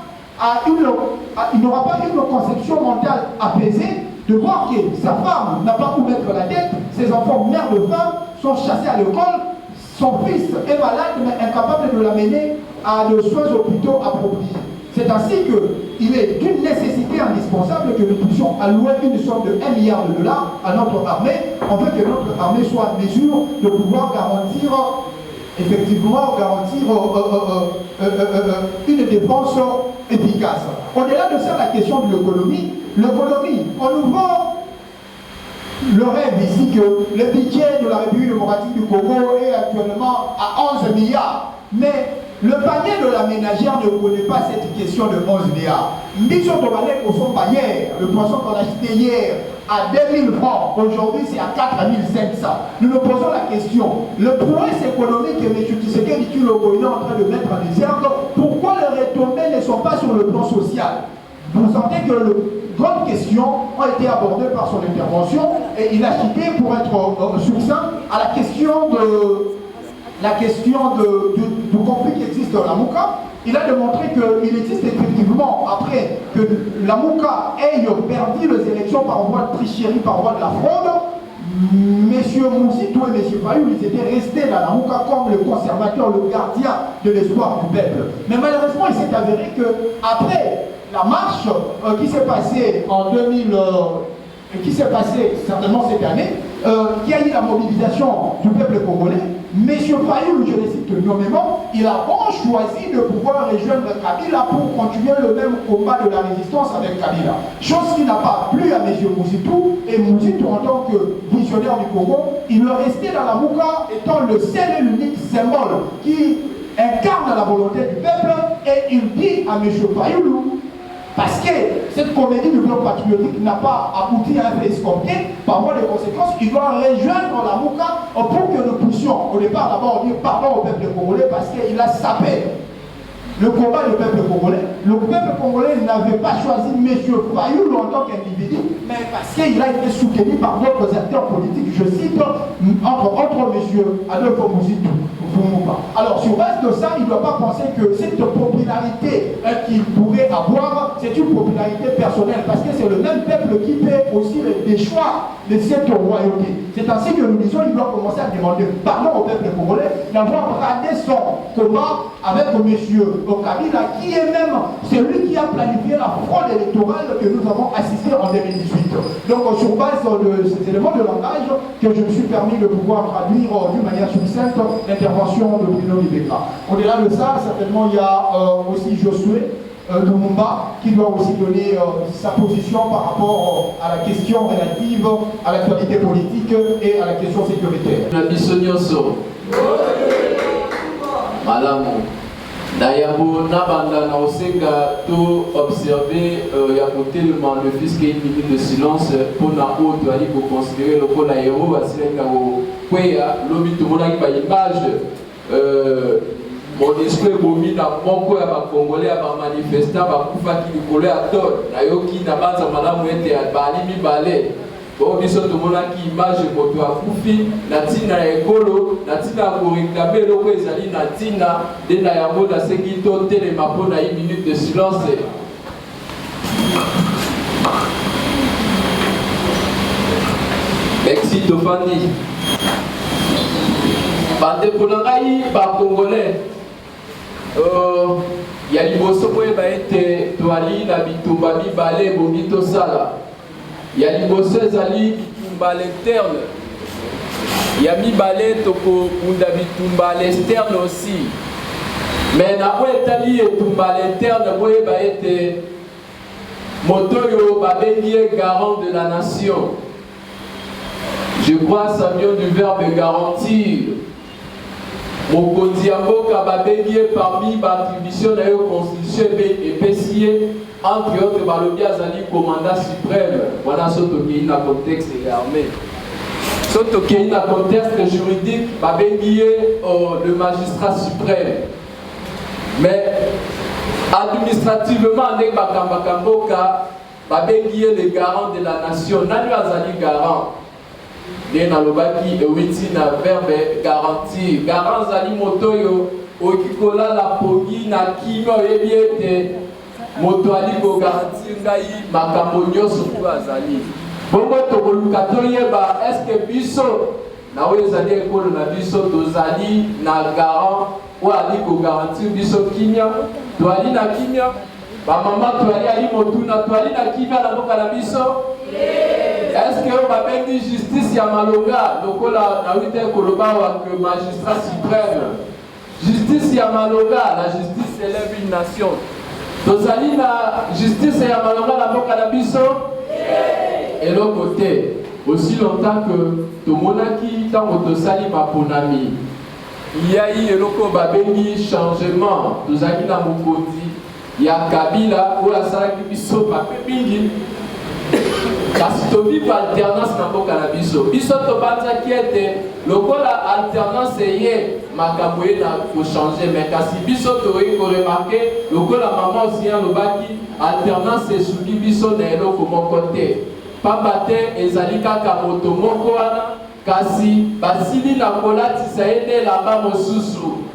il n'aura pas une conception mentale apaisée de voir que sa femme n'a pas où mettre la tête, ses enfants, mère de femme, sont chassés à l'école, son fils est malade mais incapable de l'amener à de soins hôpitaux appropriés. C'est ainsi qu'il est d'une nécessité indispensable que nous puissions allouer une somme de 1 milliard de dollars à notre armée, afin que notre armée soit en mesure de pouvoir garantir, effectivement, une défense efficace. Au-delà de ça, la question de l'économie, on nous vend le rêve ici que le budget de la République démocratique du Congo est actuellement à 11 milliards. Mais le panier de la ménagère ne connaît pas cette question de 11 milliards. Mission Tobalek au son hier, le poisson qu'on a acheté hier à 2000 francs, aujourd'hui c'est à 4700. Nous nous posons la question, le prouesse économique que M. Tshisekedi Tshilombo est en train de mettre en exergue, pourquoi les retombées ne sont pas sur le plan social? Vous sentez que les grandes questions ont été abordées par son intervention et il a cité, pour être succinct, à la question du conflit qui existe dans la Mouka. Il a démontré qu'il existe effectivement, après que la Mouka ait perdu les élections par voie de tricherie, par voie de la fraude, M. Moussitou et M. Fayou, ils étaient restés dans la Mouka comme le conservateur, le gardien de l'espoir du peuple. Mais malheureusement, il s'est avéré qu'après la marche qui s'est passée en 2000, qui s'est passée certainement cette année, qui a eu la mobilisation du peuple congolais, M. Fayou, je le cite nommément, il a choisi de pouvoir rejoindre Kabila pour continuer le même combat de la résistance avec Kabila. Chose qui n'a pas plu à M. Moussitou, et Moussitou en tant que visionnaire du Congo, il est resté dans la Mouka étant le seul et l'unique symbole qui incarne la volonté du peuple, et il dit à M. Fayou, parce que cette comédie du bloc patriotique n'a pas abouti à un fait escompté, par voie de conséquences, il doit rejoindre la Mouka pour que nous puissions, au départ, d'abord dire pardon au peuple congolais parce qu'il a sapé le combat du peuple congolais. Le peuple congolais n'avait pas choisi M. Fayoulou en tant qu'individu, mais parce qu'il a été soutenu par d'autres acteurs politiques, je cite, entre M. Adolphe Mouzitou. Alors, sur base de ça, il ne doit pas penser que cette popularité qu'il pourrait avoir, c'est une popularité personnelle, parce que c'est le même peuple qui fait aussi les choix de cette royauté. C'est ainsi que nous disons, il doit commencer à demander pardon au peuple congolais d'avoir bradé son combat avec M. Kabila, qui est même celui qui a planifié la fraude électorale que nous avons assistée en 2018. Donc, sur base de ces éléments de langage, que je me suis permis de pouvoir traduire d'une manière succincte l'intervention de Bruno Libeka. Au-delà de ça, certainement, il y a aussi Josué Lumumba qui doit aussi donner sa position par rapport à la question relative à l'actualité politique et à la question sécuritaire. D'ailleurs, na osenga to observer ya kotelema le fils qui est une minute de silence pour na autre ali ko considérer le pôle héros asilenga ko kweya lobi to mona ki ba image mon esprit bomi na moko ya ba congolais ya ba manifestant ba kufa ki likolo ya tol na yoki na banza malamu ete ya bali mibale. Bon, biso to mona ki image moto akufi na tina ya ekolo na tina ko réclamer loko ezali na tina de na yango na sengi to telema mpona une minute de silence. Merci Tofani. Bandeko na ngai ba congolais ya liboso po eba ete toali na bitumba mibale bongi tosala. Il y a liboso ezali bitumba l'interne. Il y a mibale toko unda bitumba l'externe aussi. Mais na po etali etumba l'interne po eba ete motoyo babengi garant de la nation. Je crois ça vient du verbe garantir. Mokonzi ya mboka babengi parmi battribution na yo constitution epesiye entre autres balobi azali commandant suprême. Voilà soto qui na contexte et armée. Soto qui na contexte juridique babengi le magistrat suprême. Mais administrativement nek bakambaka mboka babengi le garant de la nation. Nani azali garant? De nalobaki ewiti na verbe garantir. Garant zali motoyo okikola la pongi na kino ebiete moto ali ko garantir ngai makambo nyonso to azali. Bongo tokoluka toyeba est-ce que biso na oyo ezali ekolo na biso tozali na garant oyo ali ko garantir biso kimia toali na kimia bamama toali ali motuna toali na kimia na mboka na biso. Est-ce que babengi justice ya malonga lokola na wite koloba wa que magistrat suprême justice ya malonga la justice élève une nation tozali na justice ya malonga na mboka na biso et l'autre côté aussi longtemps que tomonaki tango tosali baponami il y a eu eloko babengi changement tozali na mokonzi ya Kabila oyo asalaki biso bape mingi kasi tovive alternance na mboka na biso biso tobanzaki ete lokola alternance eye makambo ye na kochange mais kasi biso toyei koremarke lokola mama osi alobaki alternance esuki biso na eloko moko te pamba te ezali kaka moto moko wana kasi basili na kolatisa ye nde elamba mosusu.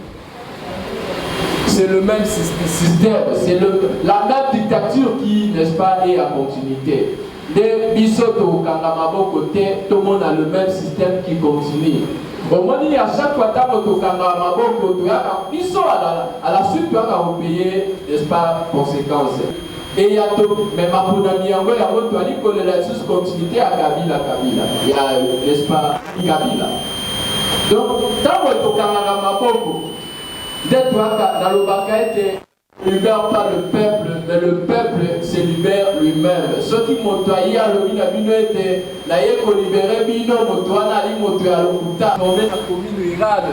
C'est le même système, c'est la même dictature qui, n'est-ce pas, est à continuité. De Bisoto, Kangamabo côté, tout le monde a le même système qui continue. Au moins, il y a chaque fois que Kangamabo côté, Biso à la suite, tu vas payer, n'est-ce pas, conséquences. Et il y a tout, mais ma ponami, il y a la continuité à Kabila. Il y a, n'est-ce pas, Kabila. Donc, tant que Kangamabo, d'être dans le bacate, libère pas le peuple, mais le peuple se libère lui-même. Ceux qui m'ont toyé à l'obinabino était, naïe qu'on libérait bino, motoana, ali motoya à l'okuta, on met la commune irade.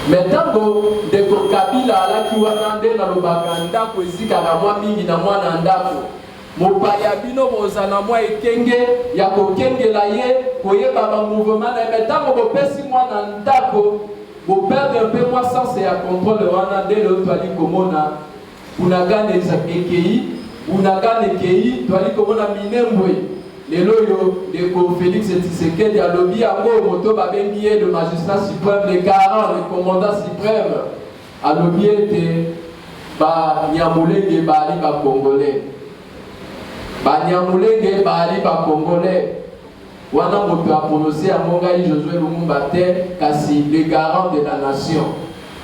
Mais tant que de Kabila, là qui va dans le bacanda, poésie, à moi, mingi, na moi, nandako. Mopaya bino bozana mwa ekenge ya kokenge la ye koyeba ba mouvement na mais tant que pesi moi na ndako Vous perdez un peu moins sans c'est à contrôle dès le toali komona unaga ekei unaga ekei toali komona minembwe lelo yo de Félix Tshisekedi a lobby yango moto babengi le magistrat suprême le garant le commandant suprême a lobby ete ba Nyamulenge bali ba congolais ba Nyamulenge bali ba congolais wana moto a prononcé à Mongai Josué Lumumba te kasi le garant de la nation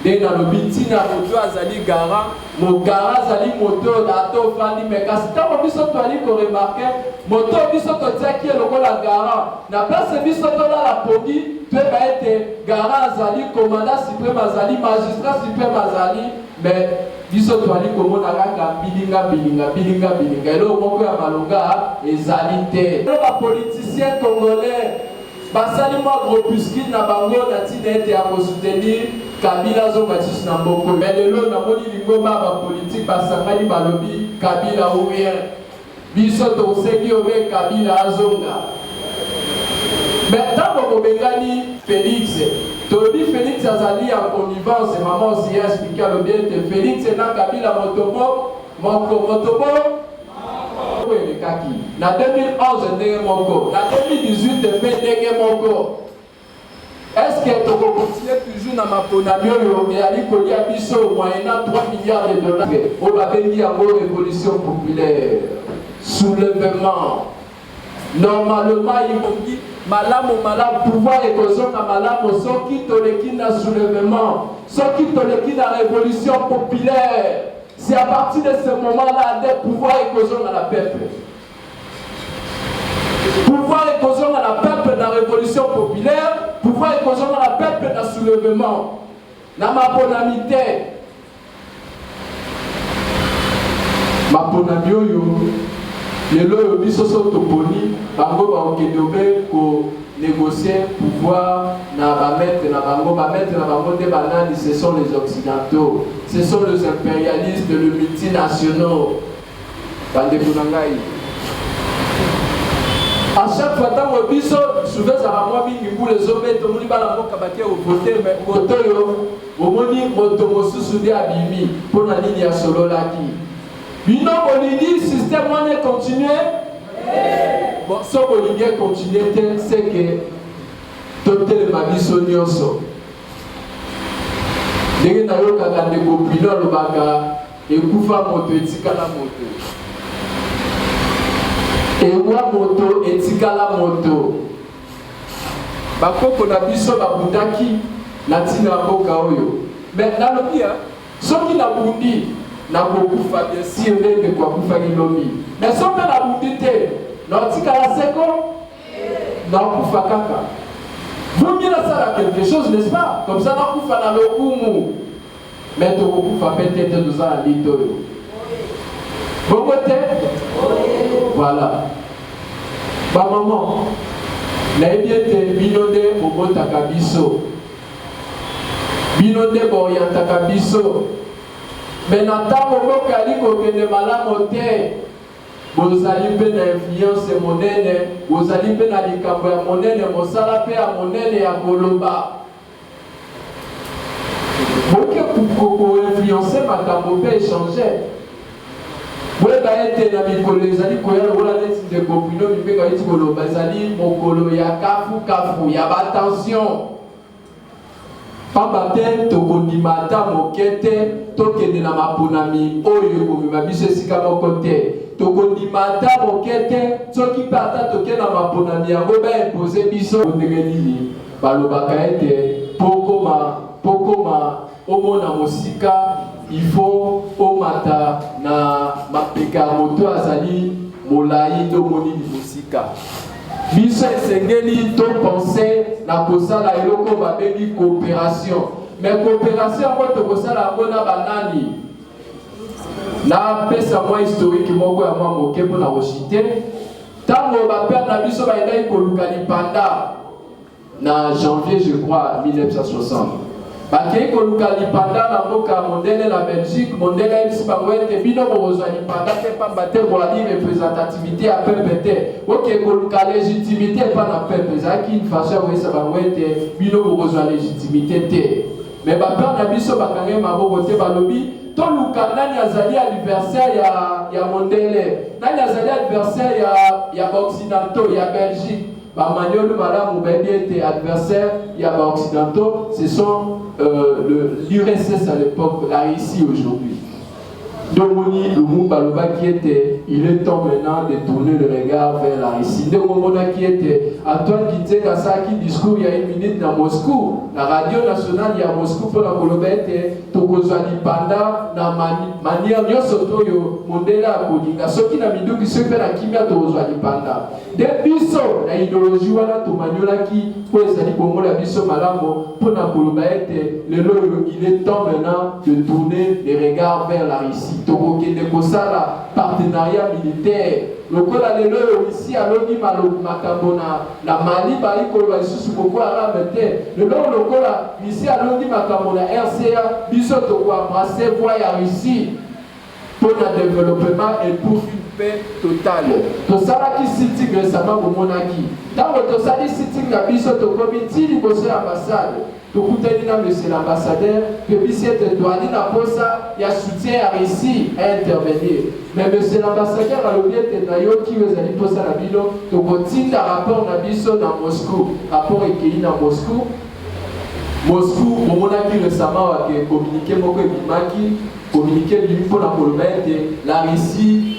de na lobby tina moto azali garant mo garant azali moto na to fandi mais kasi tango biso to ali ko remarquer moto biso to tiaki lokola garant na place biso to la pongi pe ba ete garant azali commandant suprême azali magistrat suprême azali mais biso to ali komona kaka bilinga elo moko ya malonga ezali te ba politicien congolais basali mwa groupuscule na bango na tina ete ya kosoutenir Kabila zo Mathias na mboko mais lelo na moni lingoma ba politique basangani balobi Kabila ou rien biso to seki obe Kabila azonga mais tango bobengani Félix tobi Félix azali en connivence maman aussi a expliqué le bien de Félix na Kabila motobo na 2011 ndenge moko na 2018 mpe ndenge moko. Est-ce que tu continues toujours dans ma ponamio et à l'Ikolia Bisso moyennant 3 milliards de dollars on va venir à vos révolution populaire, soulèvement. Normalement, il faut dire malade, pouvoir et cause à malade, ceux qui toléquent dans soulèvement, ceux qui toléquent dans révolution populaire. C'est à partir de ce moment-là des pouvoirs et cause à la peuple. Pouvoir et cause à la peuple dans la révolution populaire, pouvoir et cause à la peuple dans le soulèvement. Dans ma bonamité. Ma bonamité, les lois de bisoso toponi, bango ba okedobe ko négocier pouvoir na ba mettre na bango de banani, ce sont les occidentaux, ce sont les impérialistes, les multinationaux. Bande kunangai. À chaque fois que biso souvent ça va moi mingi pour les hommes to moni bala mboka bakia au voter mais moto yo omoni moto mosusu de abimi pour na ligne ya solo laki. Bino bolidi système on est continuer. Bon so bolidi continuer c'est que totel ma biso nyonso. Ndenge na yo kaka ndeko bino lobaka ekufa moto etikala moto. Ewa moto etikala moto. Bakoko na biso babundaki na tina mboka oyo. Mais nalobia soki na bundi na kokufa bien sûr ndenge kwa kufa kilomi. Mais soki na bundi te na tikala seko na kufa kaka. Vous bien ça quelque chose n'est-ce pas? Comme ça na kufa na lokumu. Mais to kufa peut-être nous a lito. Bon côté? Voilà. Ba maman, na ebiete binode obota kabiso. Binode boyanta kabiso. Benata moboka aliko kende malamu te. Bozali pe na influence monene, bozali pe na likambo ya monene, mosala pe ya monene ya koloba. Boke pour influencer makambo pe échanger. Vous avez na mikolo ezali koya lokola neti ndeko bino mipeka iti koloba ezali mokolo ya kafu ya batension pamba te tokondima ata moke te tokende na maponami oyo ekomema biso esika moko te tokondima ata moke te soki mpe ata toke na maponami yango baimpose biso ndenge nini balobaka ete pokoma omona mosika il faut omata na mapeka moto azali molai to moni musika biso esengeli to penser na kosala eloko babengi coopération mais coopération yango tokosala yango na banani na pesa mwa historique moko ya mwa moke mpo na koshite ntango bapere na biso bayendaki koluka lipanda na janvier je crois 1960 bakei koluka lipanda na mboka mondele na Belgique mondele ayebisi bango ete bino bokozwa lipanda te pamba te bwali représentativité ya peuple te oke koluka légitimité epa na peuple ezalaki une façon ya koyesa bango ete bino bokozwa légitimité te mais peur na biso bakange maboko te balobi to luka nani azali anniversaire ya Mondele, nani azali anniversaire ya Occidentaux, ya Belgique. Bamaniolu malamu bebi était adversaire, il y a Occidentaux, ce sont l'URSS à l'époque, la Russie aujourd'hui. Domoni Lumumba Loba qui était, il est temps maintenant de tourner le regard vers la Russie. Domona qui était, Antoine Kidze Kasaki discours il y a une minute dans Moscou, la radio nationale il y a Moscou pour la Kolobete, Tokozali Panda, na manière nyosoto yo Mondela Kodinga, ce qui n'a mis qui se fait la kimia Tokozali Panda. Des biso, la idéologie wana to maniola qui pour ezali bongo la biso malamo pour na Kolobete, il est temps maintenant de tourner les regards vers la Russie. Tokokende kosala partenariat militaire lokola lelo ici alongi makambo na Mali bali koloba lisusu Boko Haram te lelo lokola ici alongi makambo na RCA biso tokoembrasser voie ya Russie pour le développement et pour une paix totale. Tosalaki sitting récemment bomonaki ntango tosali sitting na biso tokomi ti liboso ya ambassade tokutani na monsieur l'ambassadeur que bisi ete toali na posa ya soutien ya Russie à intervenir. Mais monsieur l'ambassadeur alobi ete nayoki oyo ezali posa na bino tokotinda rapport na biso na Moscou, rapport ekei na Moscou. Moscou omonaki récemment wake communiqué moko ebimaki communiqué bimi mpona koloba ete la Russie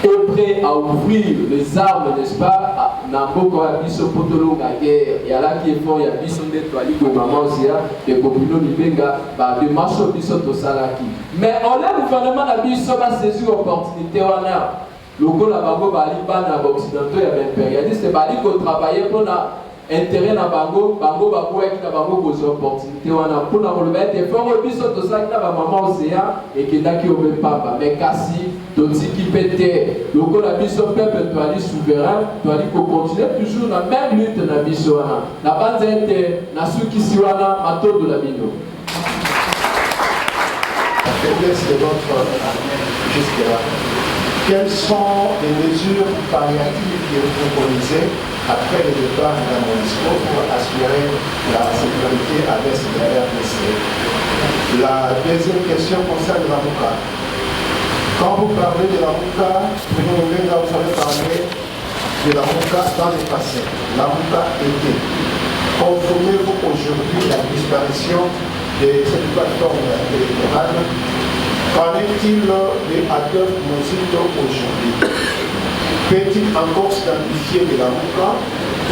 est prêt à ouvrir les armes, n'est-ce pas, dans beaucoup de biso potolo la guerre. Il y a là qui est fort, il y a biso nettoyé pour maman aussi, des communautés libenga, de marcher biso to salaki. Mais on a le gouvernement la biso va saisir l'opportunité wana. Le go la bango bali bana occidentaux ya impérialiste bali ko travailler pour na intérêt na bango bakoua qui na bango ko opportunité wana pour na relever des efforts biso to salaki na ba maman océan et qui ndaki au même papa mais kasi Doti qui pétait, le coup la biso peuple doit aller souverain, doit aller continuer toujours la même lutte na biso wana. La base était na ceux qui si wana mato de la bino. La faiblesse de votre jusque-là. Quelles sont les mesures palliatives que vous proposez après le départ de la MONUSCO pour assurer la sécurité à l'est de la RDC? La deuxième question concerne la MOUCA. Quand vous parlez de la MOUCA, vous avez parlé de la MOUCA dans le passé. La MOUCA était. Confirmez-vous aujourd'hui la disparition de cette plateforme électorale? Qu'en est-il de Adolphe Mozito aujourd'hui? Peut-il encore s'identifier de la MOUCA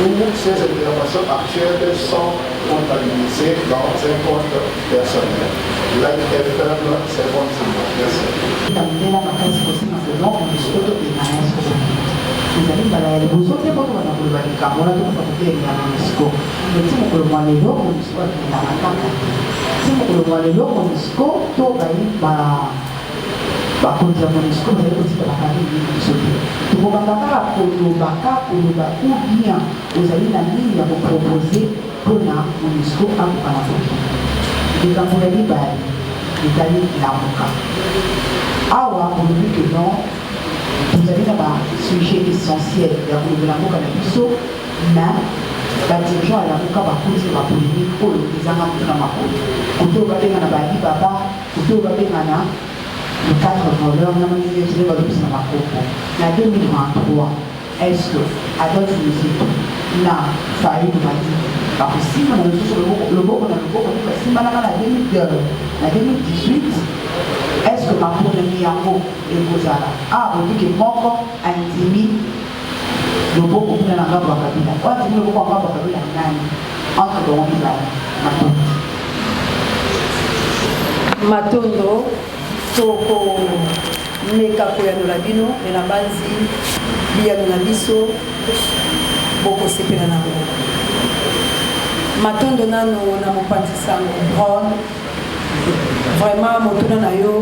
où ces interventions actuelles sont comptabilisées dans un compte personnel? Là, il est faible, c'est bon, c'est bon. Merci. ezali mbala ya liboso te mpona koloba likambo wana tokoka kotelemela MONUSCO ti mokolo mwa lelo MONUSCO akendaka kaka ti mokolo mwa lelo MONUSCO to bakonzi ya MONUSCO bazali kotika bakaki nini biso te tokobanda kaka koloba ou bien ozali na nini ya kopropose mpona MONUSCO akoka na koki likambo ya mibale ezali lamuka awa olobi ke non vous avez un sujet essentiel de la MOUCA na biso mais badirigeant ya MOUCA bakonzi ma polémique oyo ezanga mpona makolo koto babengana bali baba koto babengana le 4 voleurs na manifeste bazopesa na makoko na 2023 est-ce que Adolphe Mozito na Faïd Madi bakosimba na lisusu loboko na loboko basimbanaka na 2018 est-ce que ma polemi yango ekozala obiki moko andimi loboko mpona na ngambo ya kabila oyo andimi loboko ya ngambo ya kabila nani entre bango mibale matondo tokomeka koyanola bino me na banzi biyano na biso bokosepela nango matondo nano na mopanzi sango Ron vraiment motuna na yo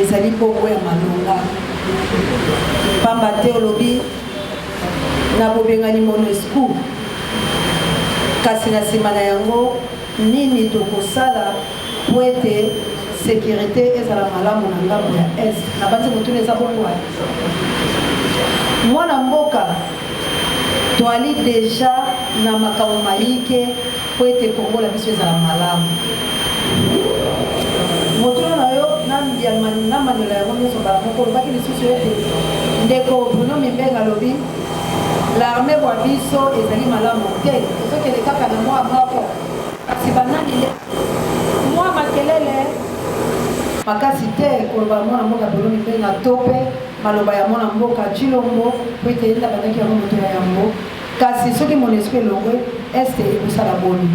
ezali bongo ya malonga pamba te olobi na bobengani MONUSCO kasi na nsima na yango nini tokosala po ete sécurité ezala malamu na ngambo ya est na banzi motuna eza bongo mwana mboka toali deja na makambo malike po ete kongo na biso ezala malamu na manola yango nyonso mbala moko olobaki lisusu ete ndeko Bruno Mimbenga alobi l'armée bwa biso ezali malamu te ezokende kaka na mwa moko kasi banani le mwa makelele makasi te koloba mwana mboka Bruno Mimbenga to mpe maloba ya mwana mboka Chilombo po ete enda bandaki yango moto ya yango kasi soki MONUSCO elongwe este ekosala boni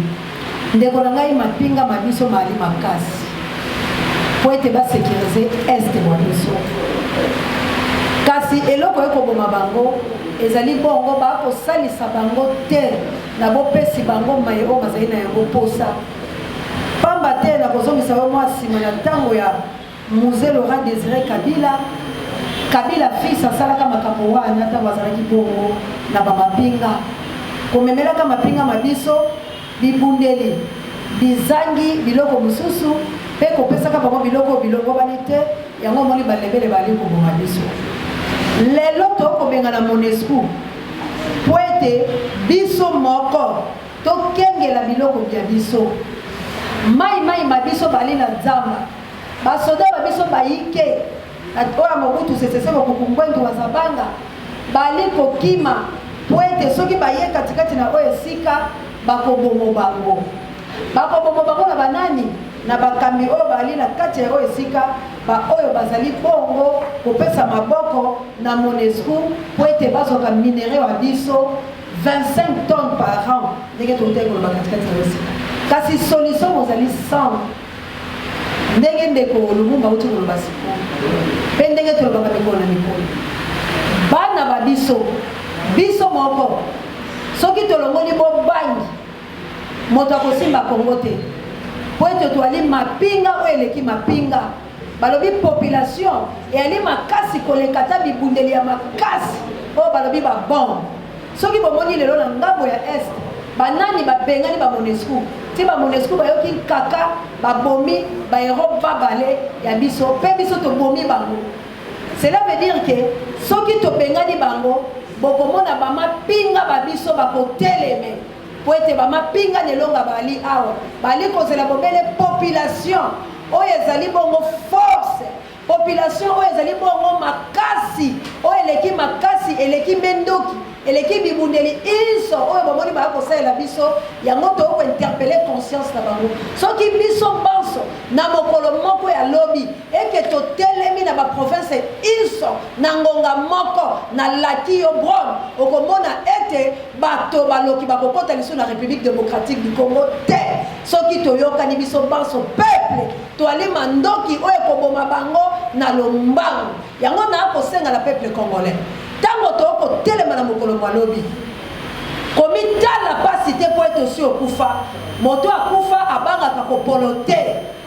ndeko na ngai mapinga mabiso mali makasi po ete basécurize este mwa biso kasi eloko ekoboma bango ezali bongo bakosalisa bango te na bopesi bango maye oyo bazali na yango posa pamba te na kozongisa yo mwa nsima na ntango ya Musée Laurent Désiré Kabila fils asalaka makambo wana ntango azalaki bongo na bamapinga komemelaka mapinga mabiso bibundeli bizangi biloko mosusu mpe kopesaka bango biloko bani te yango moni balebele bali koboma biso lelo tokobenga na MONUSCO po ete biso moko tokengela biloko bya biso mai mabiso bali na nzamba basoda babiso bayike oya Mobutu Sese Seko Ngwendu wazabanga bali kokima po ete soki baye katikati na oyo esika bakobomo bango na banani na bakambi oyo bali na kati ya oyo esika oyo bazali bongo kopesa maboko na MONUSCO po ete bazoka minere wa biso 25 tonnes par an ndenge toteki koloba katikati ya oyo esika kasi solution mozali 100 ndenge ndeko Lumumba uti koloba siko mpe ndenge tolobaka mikolo na mikolo bana ba biso moko soki tolongoli bobangi moto akosimba Kongo te po ete toali mapinga oyo eleki mapinga balobi population eyali makasi koleka ta bibundeli ya makasi oyo balobi babombe soki bomoni lelo na ngambo ya este banani babengani ba MONUSCO ti ba MONUSCO bayoki kaka babomi baero babale ya biso mpe biso tobomi bango cela veut dire que soki tobengani bango bokomona bamapinga babiso bakoteleme po ete bamapinga nelonga bali awa bali kozela bobele population oyo ezali bongo force population oyo ezali bongo makasi oyo eleki makasi eleki mendoki eleki bibundeli iso oyo bomoni baya kosalela biso yango toko interpeller conscience na bango soki biso banso na mokolo moko ya lobi eke totelemi na baprovince iso na ngonga moko na laki yo bron okomona ete bato baloki bakokota liso na République démocratique du Congo te soki toyokani biso banso peuple toali mandoki oyo ekoboma bango na lombango yango na kosenga na peuple congolais tango toko telema na mokolo malobi komitala pasi te po ete osi okufa moto akufa abangaka kopolo te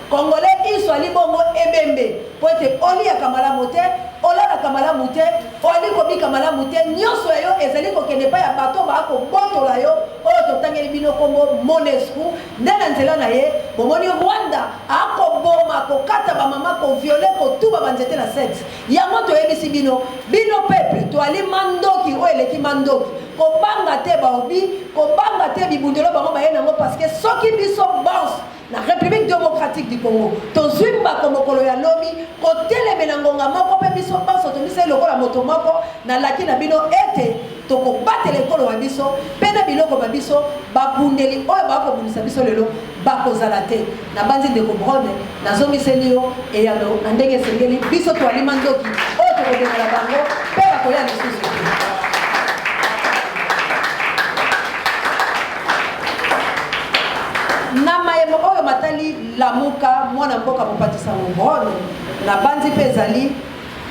congolais iso ali bongo ebembe po ete oliaka malamu te olalaka malamu te oli kobika malamu te nyonso ya yo ezali kokende pa ya bato bakobotola yo oyo totangeli bino kombo MONUSCO nde na nzela na ye bomoni Rwanda akoboma kokata bamama koviole kotuba banzete na sexe yango toyebisi bino peuple toali mandoki oyo eleki mandoki kobanga te baobi kobanga te bibundelo bango baye nango parce que soki biso banse na République démocratique du Congo tozwimba komokolo ya lobi koteleme na ngonga moko mpe biso banso tomisa lokola moto moko na laki na bino ete tokobatela ekolo wa biso mpe na biloko babiso babundeli oyo bakobundisa biso lelo bakozala te na bandi ndeko brone nazongiseli yo eyano na ndenge esengeli biso toalima ndoki oyo tokobengana bango mpe bakoya lisusu te na mayemo oyo matali lamuka mwana mboka mopatisa ngobone na bandi mpe ezali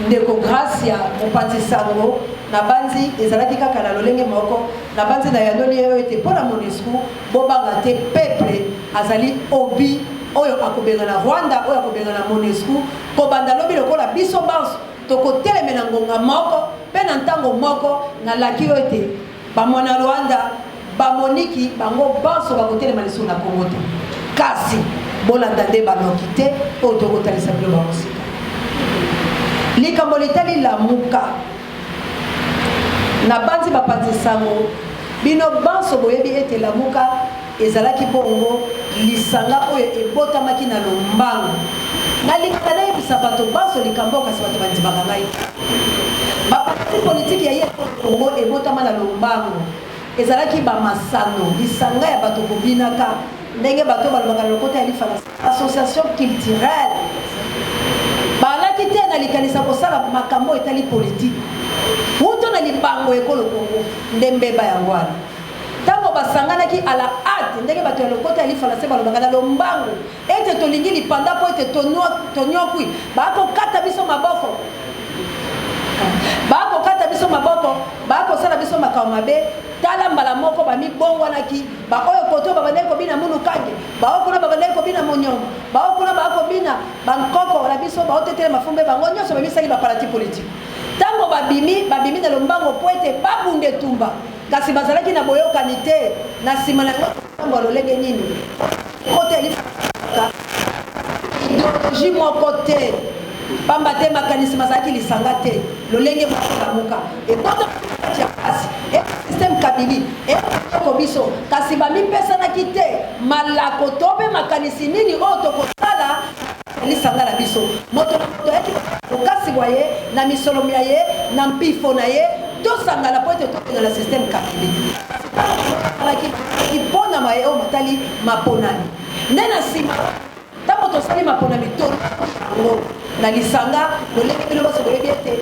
ndeko Gracia mopatisa ngo na bandi ezalaki kaka na lolenge moko na bandi na yandoli oyo ete mpo na MONUSCO bobanga te peuple azali obi oyo akobenga na Rwanda oyo akobenga na MONUSCO kobanda lobi lokola biso banso tokoteleme na ngonga moko mpe na ntango moko na laki oyo ete bamwana Rwanda bamoniki bango banso bakotelema liso na Kongo te kasi bolanda nde banoki te oyo tokotalisa bilo bango sika likambo litali lamuka na bandi bapatisango bino banso boyebi ete lamuka ezalaki bongo lisanga oyo ebotamaki na lombango nalingaka nayebisa bato baso likambo kasi bato bandimaka ngai baparti politike ya ye Congo ebotama na lombango ezalaki bamasano lisanga ya bato kobinaka ndenge bato balobaka na lokota ya lifana association culturelle balaki te na likanisa kosala makambo etali politike wuto na libango ekolo Congo nde mbeba yango wana ntango basanganaki ala ate ndenge bato ya lokota ya lifalase balobaka na lombango ete tolingi lipanda mpo ete tonyokwi bakokata biso maboko bakosala biso makambo mabe tala mbala moko bamibongwanaki baoyo koto babandaki kobina munukange baokuna babandaki kobina monyongo baokuna bakobina bankoko na biso baotetela mafumbe bango nyonso bamisaki baparti politike ntango babimi na lombango po ete babunda etumba kasi bazalaki na boyokani te na nsima na yango lolenge nini kote idéologie moko te pamba te makanisi bazalaki lisanga te lolenge mokamuka ebota ya kasi système kabili ekoko biso kasi bamipesanaki te malako to mpe makanisi nini oyo tokosala lisanga na biso moto yaki kokasi bwa ye na misolomo ya ye na mpifo na ye tosangana po ete tokenda na système kabili mpona maye oyo matali maponami nde na nsima ntango tosali maponami tolo na lisanga lolenge bino baso boyebi ete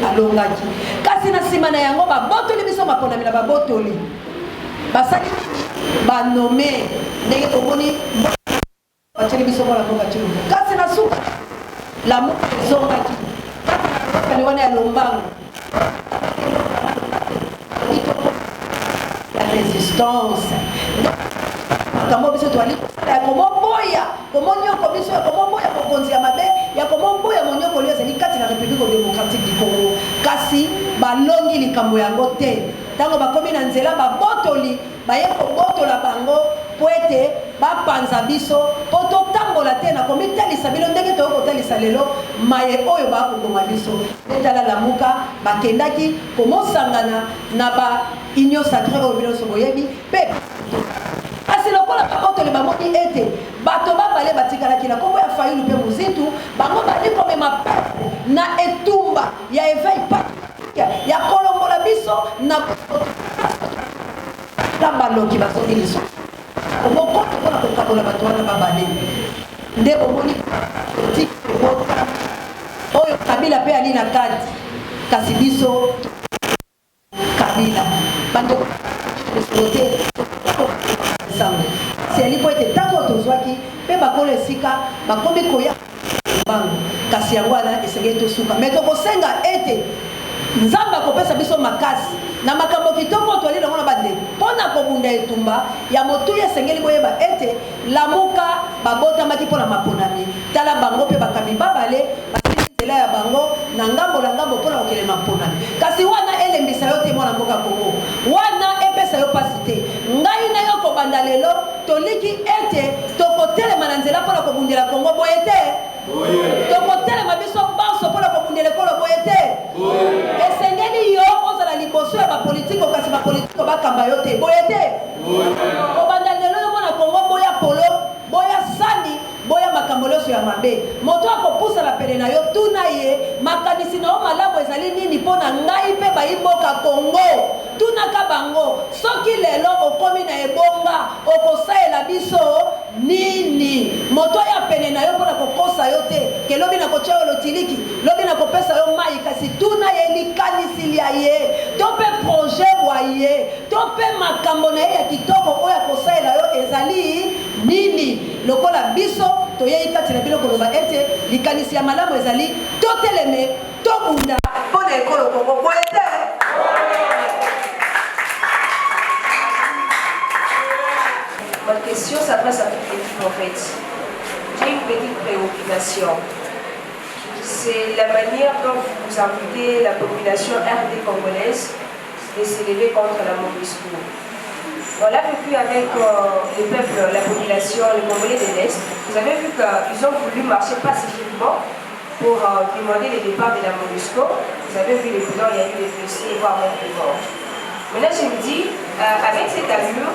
alongaki kasi na nsima na yango babotoli biso maponami na babotoli basali banome ndenge tomoni batieli biso mwana mboka cilungu kasi na suka lamu ezongaki kani wana ya lombango la résistance makambo biso toali ya komoboya komonyoko biso ya komoboya mokonzi ya mabe ya komoboya monyoko oyo ezali kati na république démocratique du Congo kasi balongi likambo yango te ntango bakomi na nzela babotoli baye kobotola bango po ete bapanza biso po totambola te na komitalisa bino ndenge tokotalisa lelo maye oyo bakokoma biso etala lamuka bakendaki komosangana na ba union sacrée oyo binoso boyebi mpe kasi lokola babotoli bamoni ete bato babale batikalaki na kombo ya fayulu mpe mozitu bango bali komema pepe na etumba ya éveil ya kolongola biso na baloki bazoli liso omokoto mpona kokabola bato wana babale nde bomoni oyo kabila mpe ali na kati kasi biso kabila bandeko te seli po ete ntango tozwaki mpe bakolo esika bakomi koya bango kasi yango wana esengeli tosuka me tokosenga ete nzambe akopesa biso makasi na makambo kitoko toali longo na bandeko mpona kobunda etumba ya motuya esengeli boyeba ete lamuka babotamaki mpona maponami tala bango mpe bakambi babale nzela ya bango na ngambo na ngambo mpona kokele maponami kasi wana elembisa yo te mwana mboka Kongo wana epesa yo pasi te ngai na yo kobanda lelo toliki ete tokotelema na nzela mpona kobundela Kongo boye te tokotelema biso banso mpona kobundela ekolo boye te esengeli yo ozala liboso ya bapolitiko kasi bapolitiko bakamba yo te boye te kobanda lelo yo mwana Kongo boya polo boya sani boya makambo nyonso ya mabe moto akopusana pene na yo tuna ye makanisi na yo malamu ezali nini mpo na ngai mpe bayimboka Kongo tunaka bango soki lelo okomi na ebonga okosalela biso nini moto ya pene na yo mpona kokosa yo te ke lobi na kotia yo lotiliki lobi na kopesa yo mai kasi tuna ye likanisi lia ye to mpe projet bwa ye to mpe makambo na ye ya kitoko oyo akosalela yo ezali nini lokola biso toyei kati na bino koloba ete likanisi ya malamu ezali toteleme tobunda mpona ekolo Kongo boye te. Ma question s'adresse à toute l'équipe en fait. J'ai une petite préoccupation. C'est la manière dont vous invitez la population RD congolaise de s'élever contre la MONUSCO. On l'a vécu avec le peuple, la population, les Congolais de l'Est. Vous avez vu qu'ils ont voulu marcher pacifiquement pour demander le départ de la MONUSCO. Vous avez vu les bilans, il y a eu des blessés, voire même des morts. Maintenant, je me dis, avec cette allure,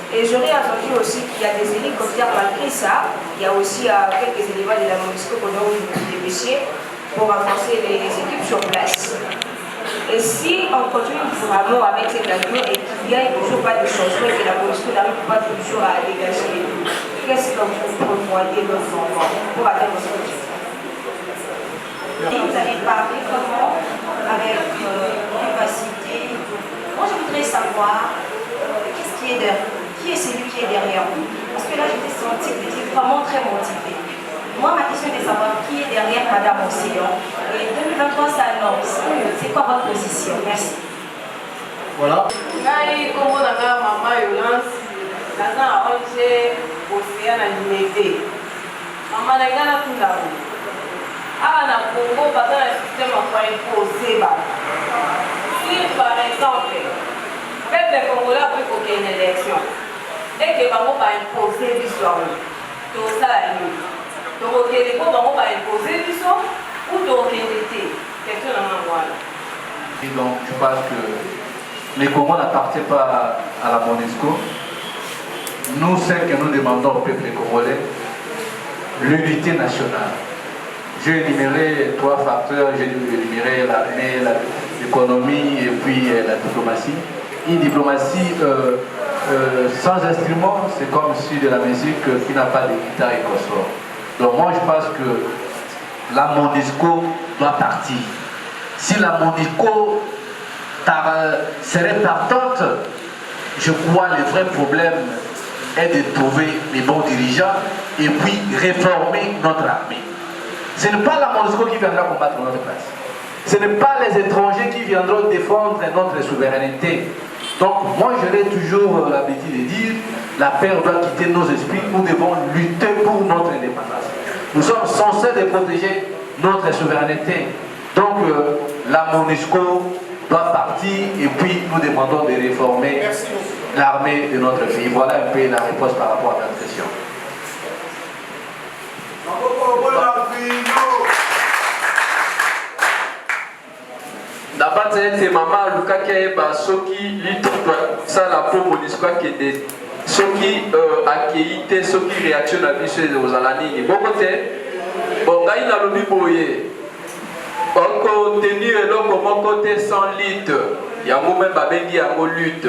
et j'aurais entendu aussi qu'il y a des hélicoptères malgré ça, il y a aussi quelques éléments de la MONUSCO qu'on a dépêché pour renforcer les équipes sur place. Et si on continue vraiment avec cette allure et qu'il n'y a toujours pas de changement et que la MONUSCO n'arrive pas toujours à dégager, qu'est-ce que vous prévoyez pour atteindre ce objectif? Vous avez parlé comment, avec vivacité. Moi, je voudrais savoir qu'est-ce qui est derrière, qui est celui qui est derrière vous. Parce que là, je t'ai senti que tu es vraiment très motivé. Moi, ma question est de savoir qui est derrière Madame Océan. Et 2023 s'annonce. C'est quoi votre position? Merci. Voilà. Comme on a maman Yolande, dans un ONG Océan à l'unité. Maman n'a pas tout d'abord. Ah, na Congo, parce que le système a pas imposé. Si, par exemple, le peuple congolais a pris qu'il y ait une élection, et que Bango va imposer l'histoire, tout ça la nuit. Donc, les Bango va imposer l'histoire, ou donc, question dans Et donc, je pense que les Congos n'appartiennent pas à la MONUSCO. Nous, ce que nous demandons au peuple congolais, l'unité nationale. J'ai énuméré 3 facteurs, j'ai énuméré l'armée, l'économie et puis la diplomatie. Une diplomatie sans instrument, c'est comme si de la musique qui n'a pas de guitare et consort. Donc moi je pense que la MONUSCO doit partir. Si la MONUSCO serait partante, je crois que le vrai problème est de trouver les bons dirigeants et puis réformer notre armée. Ce n'est pas la MONUSCO qui viendra combattre notre place. Ce n'est pas les étrangers qui viendront défendre notre souveraineté. Donc moi j'aurais toujours l'habitude de dire, la peur doit quitter nos esprits, nous devons lutter pour notre indépendance. Nous sommes censés de protéger notre souveraineté. Donc la MONUSCO doit partir et puis nous demandons de réformer l'armée de notre pays. Voilà un peu la réponse par rapport à notre question. D'abord, c'est maman Luka qui a soki ça la peau MONUSCO qui est soki accueilli soki réaction à biso aux alani. Bon côté, bon gars il a le biboye. On continue donc comment côté sans lutte. Il y a un même babengi à mon lutte.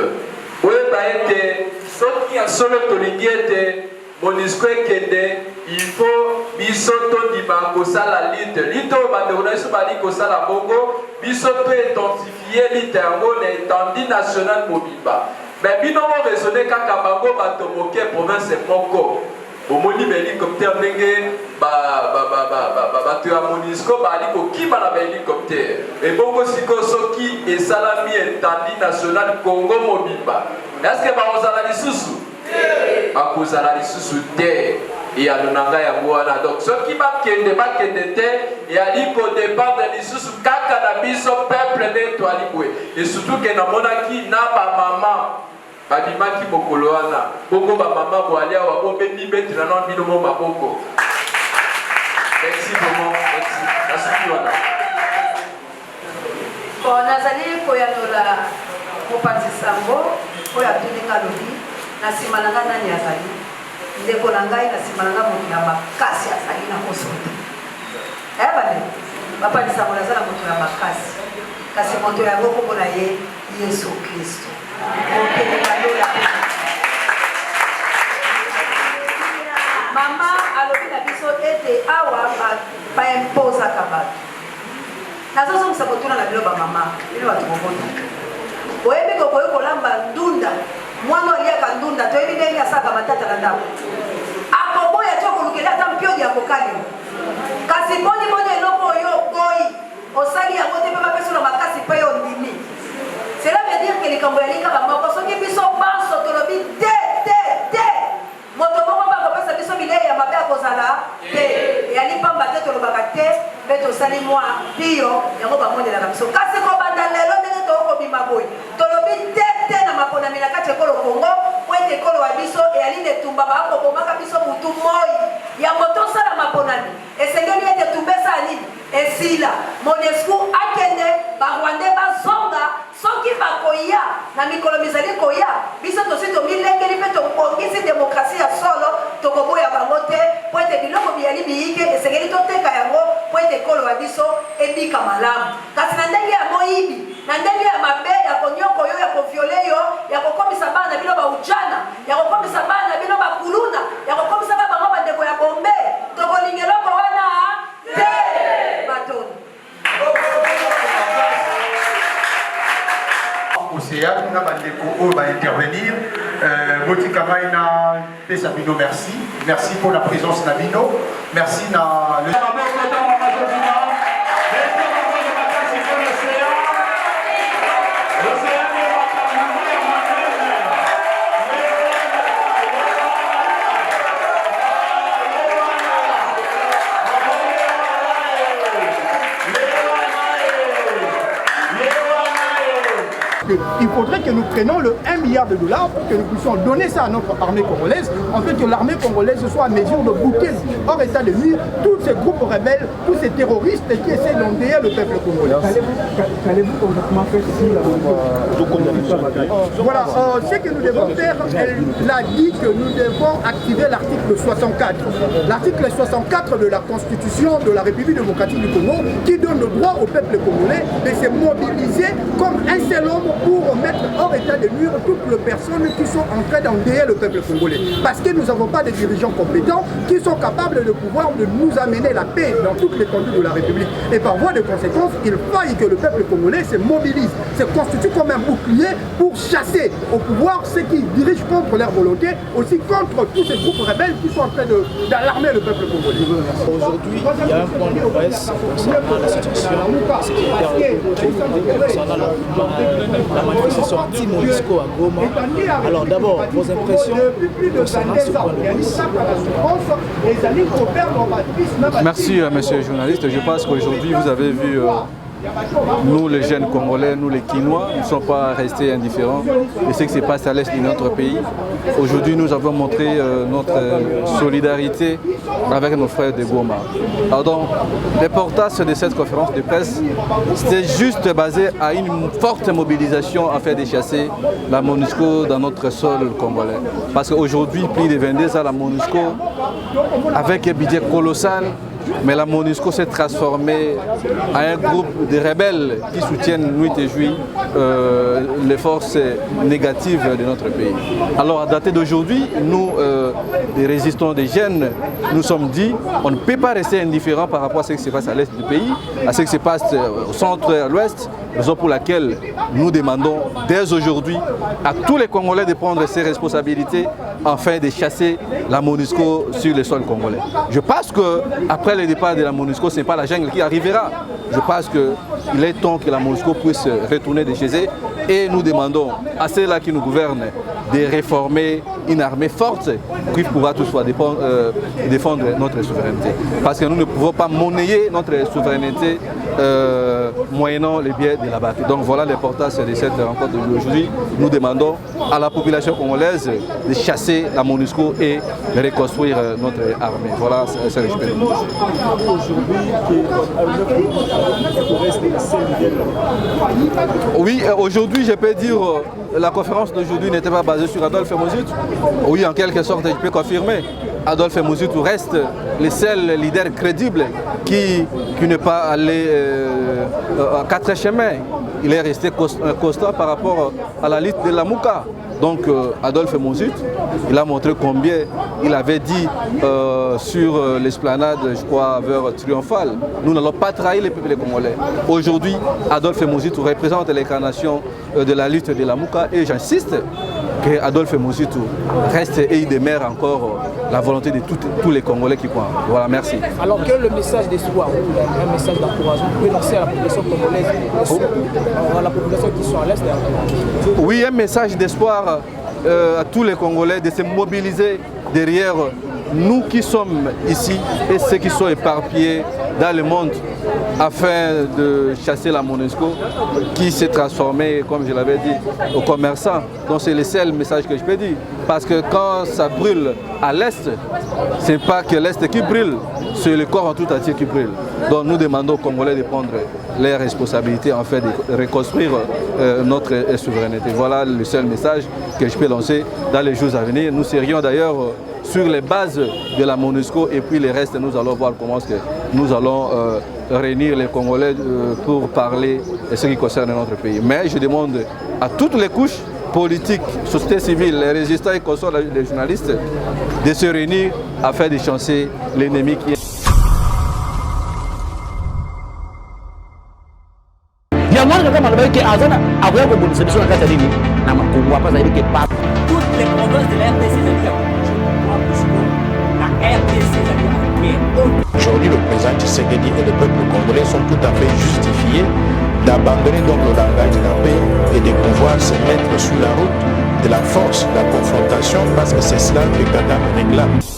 Oui, bah était soki a solo tolingi était MONUSCO kende. Il faut bisoto di banko sala lutte. Lutte ba de ona so ba di ko sala bongo. Bisoto intensifier lutte yango na étendue nationale mobimba. Mais bino mo raisonner kaka bango ba to moke province moko. Omoni be hélicoptère ndenge ba to ya MONUSCO ba ali ko kiba na hélicoptère. Et bongo siko soki et salami étendue nationale Congo mobimba. Est-ce que ba osala lisusu? Bakozala lisusu te. Et à l'onanga ya mwana. Donc ceux qui bakende te et ali ko dépendre lisusu kaka na biso peuple de toalikwe. Et surtout que na monaki na ba mama babimaki mokolo wana. Bongo ba mama bo alia wa bo bebi beti na non bino mo maboko. Merci beaucoup. Merci. Merci wana. Bon nazali ko ya dola ko patisambo ko ya tuninga lobi na simananga nani azali. Ndeko na ngai na simananga moto ya makasi azali na kosoto. Bale bapandisa mona zala moto ya makasi. Kasi moto ya ngoko na ye Yesu Kristo. Mama alobi na biso ete awa ba imposa kabatu. Nazozo msakotuna na biloba mama, ile watu bokota. Oyebi ko koyo kolamba ndunda. Mwana aliaka ndunda to ebi ndenge asaka matata na ndako. Akoboya choko lukele ata mpio ya kokali. Kasi boni eloko yo boyi. Osali ya mote papa peso na makasi pa yo ndimi. Cela veut dire que les Cambodgiens ba soki biso banso tolobi te. Moto moko ba ko pesa biso bile ya mabe akozala te. Ya li pamba te tolobaka te, pe to sali moi pio yango ba mondela na biso. Kasi ko banda lelo ndenge to ko bima boyi. Tolobi te na mapona mina kati ekolo Congo, po ete ekolo wa biso e aline tumba ba ko bomaka biso mutu moi. Ya moto sala maponani. Esengeli ete tumbesa nini? Esila. MONUSCO akende ba Rwanda ba zonga soki bakoya na etika malamu kasi na ndenge ya moyibi na ndenge ya mabe ya konyoko yo ya koviole yo ya kokomisa bana bino baujana ya kokomisa bana bino bakuluna ya kokomisa bango bandeko ya bombe tokolingeloko wana te batoni Océane, on a va intervenir. Motikamaina Pesabino, merci. Merci pour la présence Nabino. Merci na le. Il faudrait que nous prenions le 1 milliard de dollars pour que nous puissions donner ça à notre armée congolaise, en fait que l'armée congolaise soit à mesure de bouter hors état de nuire tous ces groupes rebelles, tous ces terroristes qui essaient d'endeuiller le peuple congolais. Qu'allez-vous concrètement faire si voilà, ce que nous devons faire, elle a dit que nous devons activer l'article 64. L'article 64 de la Constitution de la République démocratique du Congo qui donne le droit au peuple congolais de se mobiliser comme un seul homme pour mettre hors état de nuire toutes les personnes qui sont en train d'endeuiller le peuple congolais. Parce que nous n'avons pas de dirigeants compétents qui sont capables de pouvoir de nous amener la paix dans toute l'étendue de la République. Et par voie de conséquence, il faille que le peuple congolais se mobilise, se constitue comme un bouclier pour chasser au pouvoir ceux qui dirigent contre leur volonté, aussi contre tous ces groupes rebelles qui sont en train d'alarmer le peuple congolais. Aujourd'hui, il y a un point de presse concernant la situation, ce qui était concernant la manifestation anti-Monisco à Goma. Alors d'abord, vos impressions concernant ce point de presse. Merci, monsieur le journaliste. Je pense qu'aujourd'hui, vous avez vu nous, les jeunes Congolais, nous, les Quinois, nous ne sommes pas restés indifférents de ce qui se passe à l'est de notre pays. Aujourd'hui, nous avons montré notre solidarité avec nos frères de Goma. Pardon, l'importance de cette conférence de presse, c'était juste basé à une forte mobilisation afin de chasser la MONUSCO dans notre sol congolais. Parce qu'aujourd'hui, plus de 22 ans, la MONUSCO, avec un budget colossal, mais la MONUSCO s'est transformée en un groupe de rebelles qui soutiennent nuit et jour les forces négatives de notre pays. Alors à dater d'aujourd'hui, nous, les résistants des jeunes, nous sommes dit on ne peut pas rester indifférent par rapport à ce qui se passe à l'est du pays, à ce qui se passe au centre et à l'ouest, raison pour laquelle nous demandons dès aujourd'hui à tous les Congolais de prendre ses responsabilités afin de chasser la MONUSCO sur le sol congolais. Je pense qu'après le départ de la MONUSCO, ce n'est pas la jungle qui arrivera. Je pense qu'il est temps que la MONUSCO puisse retourner de chez eux et nous demandons à ceux-là qui nous gouvernent de réformer une armée forte qui pourra toutefois défendre notre souveraineté. Parce que nous ne pouvons pas monnayer notre souveraineté moyennant les biais de la bataille. Donc voilà l'importance de cette rencontre d'aujourd'hui. Nous demandons à la population congolaise de chasser la MONUSCO et de reconstruire notre armée. Voilà, c'est ce que je peux dire. Oui, aujourd'hui je peux dire la conférence d'aujourd'hui n'était pas basée sur Adolphe Mozitu. Oui, en quelque sorte je peux confirmer. Adolphe Mozitu reste le seul leader crédible qui n'est pas allé à quatre chemins. Il est resté constant par rapport à la lutte de la Mouka. Donc Adolphe Mozitu, il a montré combien il avait dit sur l'esplanade, je crois, vers Triomphal. Nous n'allons pas trahir les peuples congolais. Aujourd'hui, Adolphe Mozitu représente l'incarnation de la lutte de la Mouka et j'insiste que Adolphe Mozitu reste et il demeure encore la volonté de tous les Congolais qui croient. Voilà, merci. Alors quel est le message d'espoir, un message d'encouragement pour lancer à la population congolaise, à la population qui sont à l'est? Oui, un message d'espoir à tous les Congolais de se mobiliser derrière nous qui sommes ici et ceux qui sont éparpillés dans le monde afin de chasser la MONUSCO qui s'est transformée, comme je l'avais dit, au commerçant. Donc c'est le seul message que je peux dire. Parce que quand ça brûle à l'Est, ce n'est pas que l'Est qui brûle, c'est le corps en tout entier qui brûle. Donc nous demandons aux Congolais de prendre les responsabilités en fait de reconstruire notre souveraineté. Voilà le seul message que je peux lancer dans les jours à venir. Nous serions d'ailleurs sur les bases de la MONUSCO et puis le reste, nous allons voir comment nous allons réunir les Congolais pour parler de ce qui concerne notre pays. Mais je demande à toutes les couches politiques, société civile, les résistants et consorts, les journalistes, de se réunir afin de chasser l'ennemi qui est. Toutes les provinces de la RDC, Aujourd'hui, le président Tshisekedi et le peuple congolais sont tout à fait justifiés d'abandonner donc le langage de la paix et de pouvoir se mettre sur la route de la force, de la confrontation, parce que c'est cela que Kagame réclame.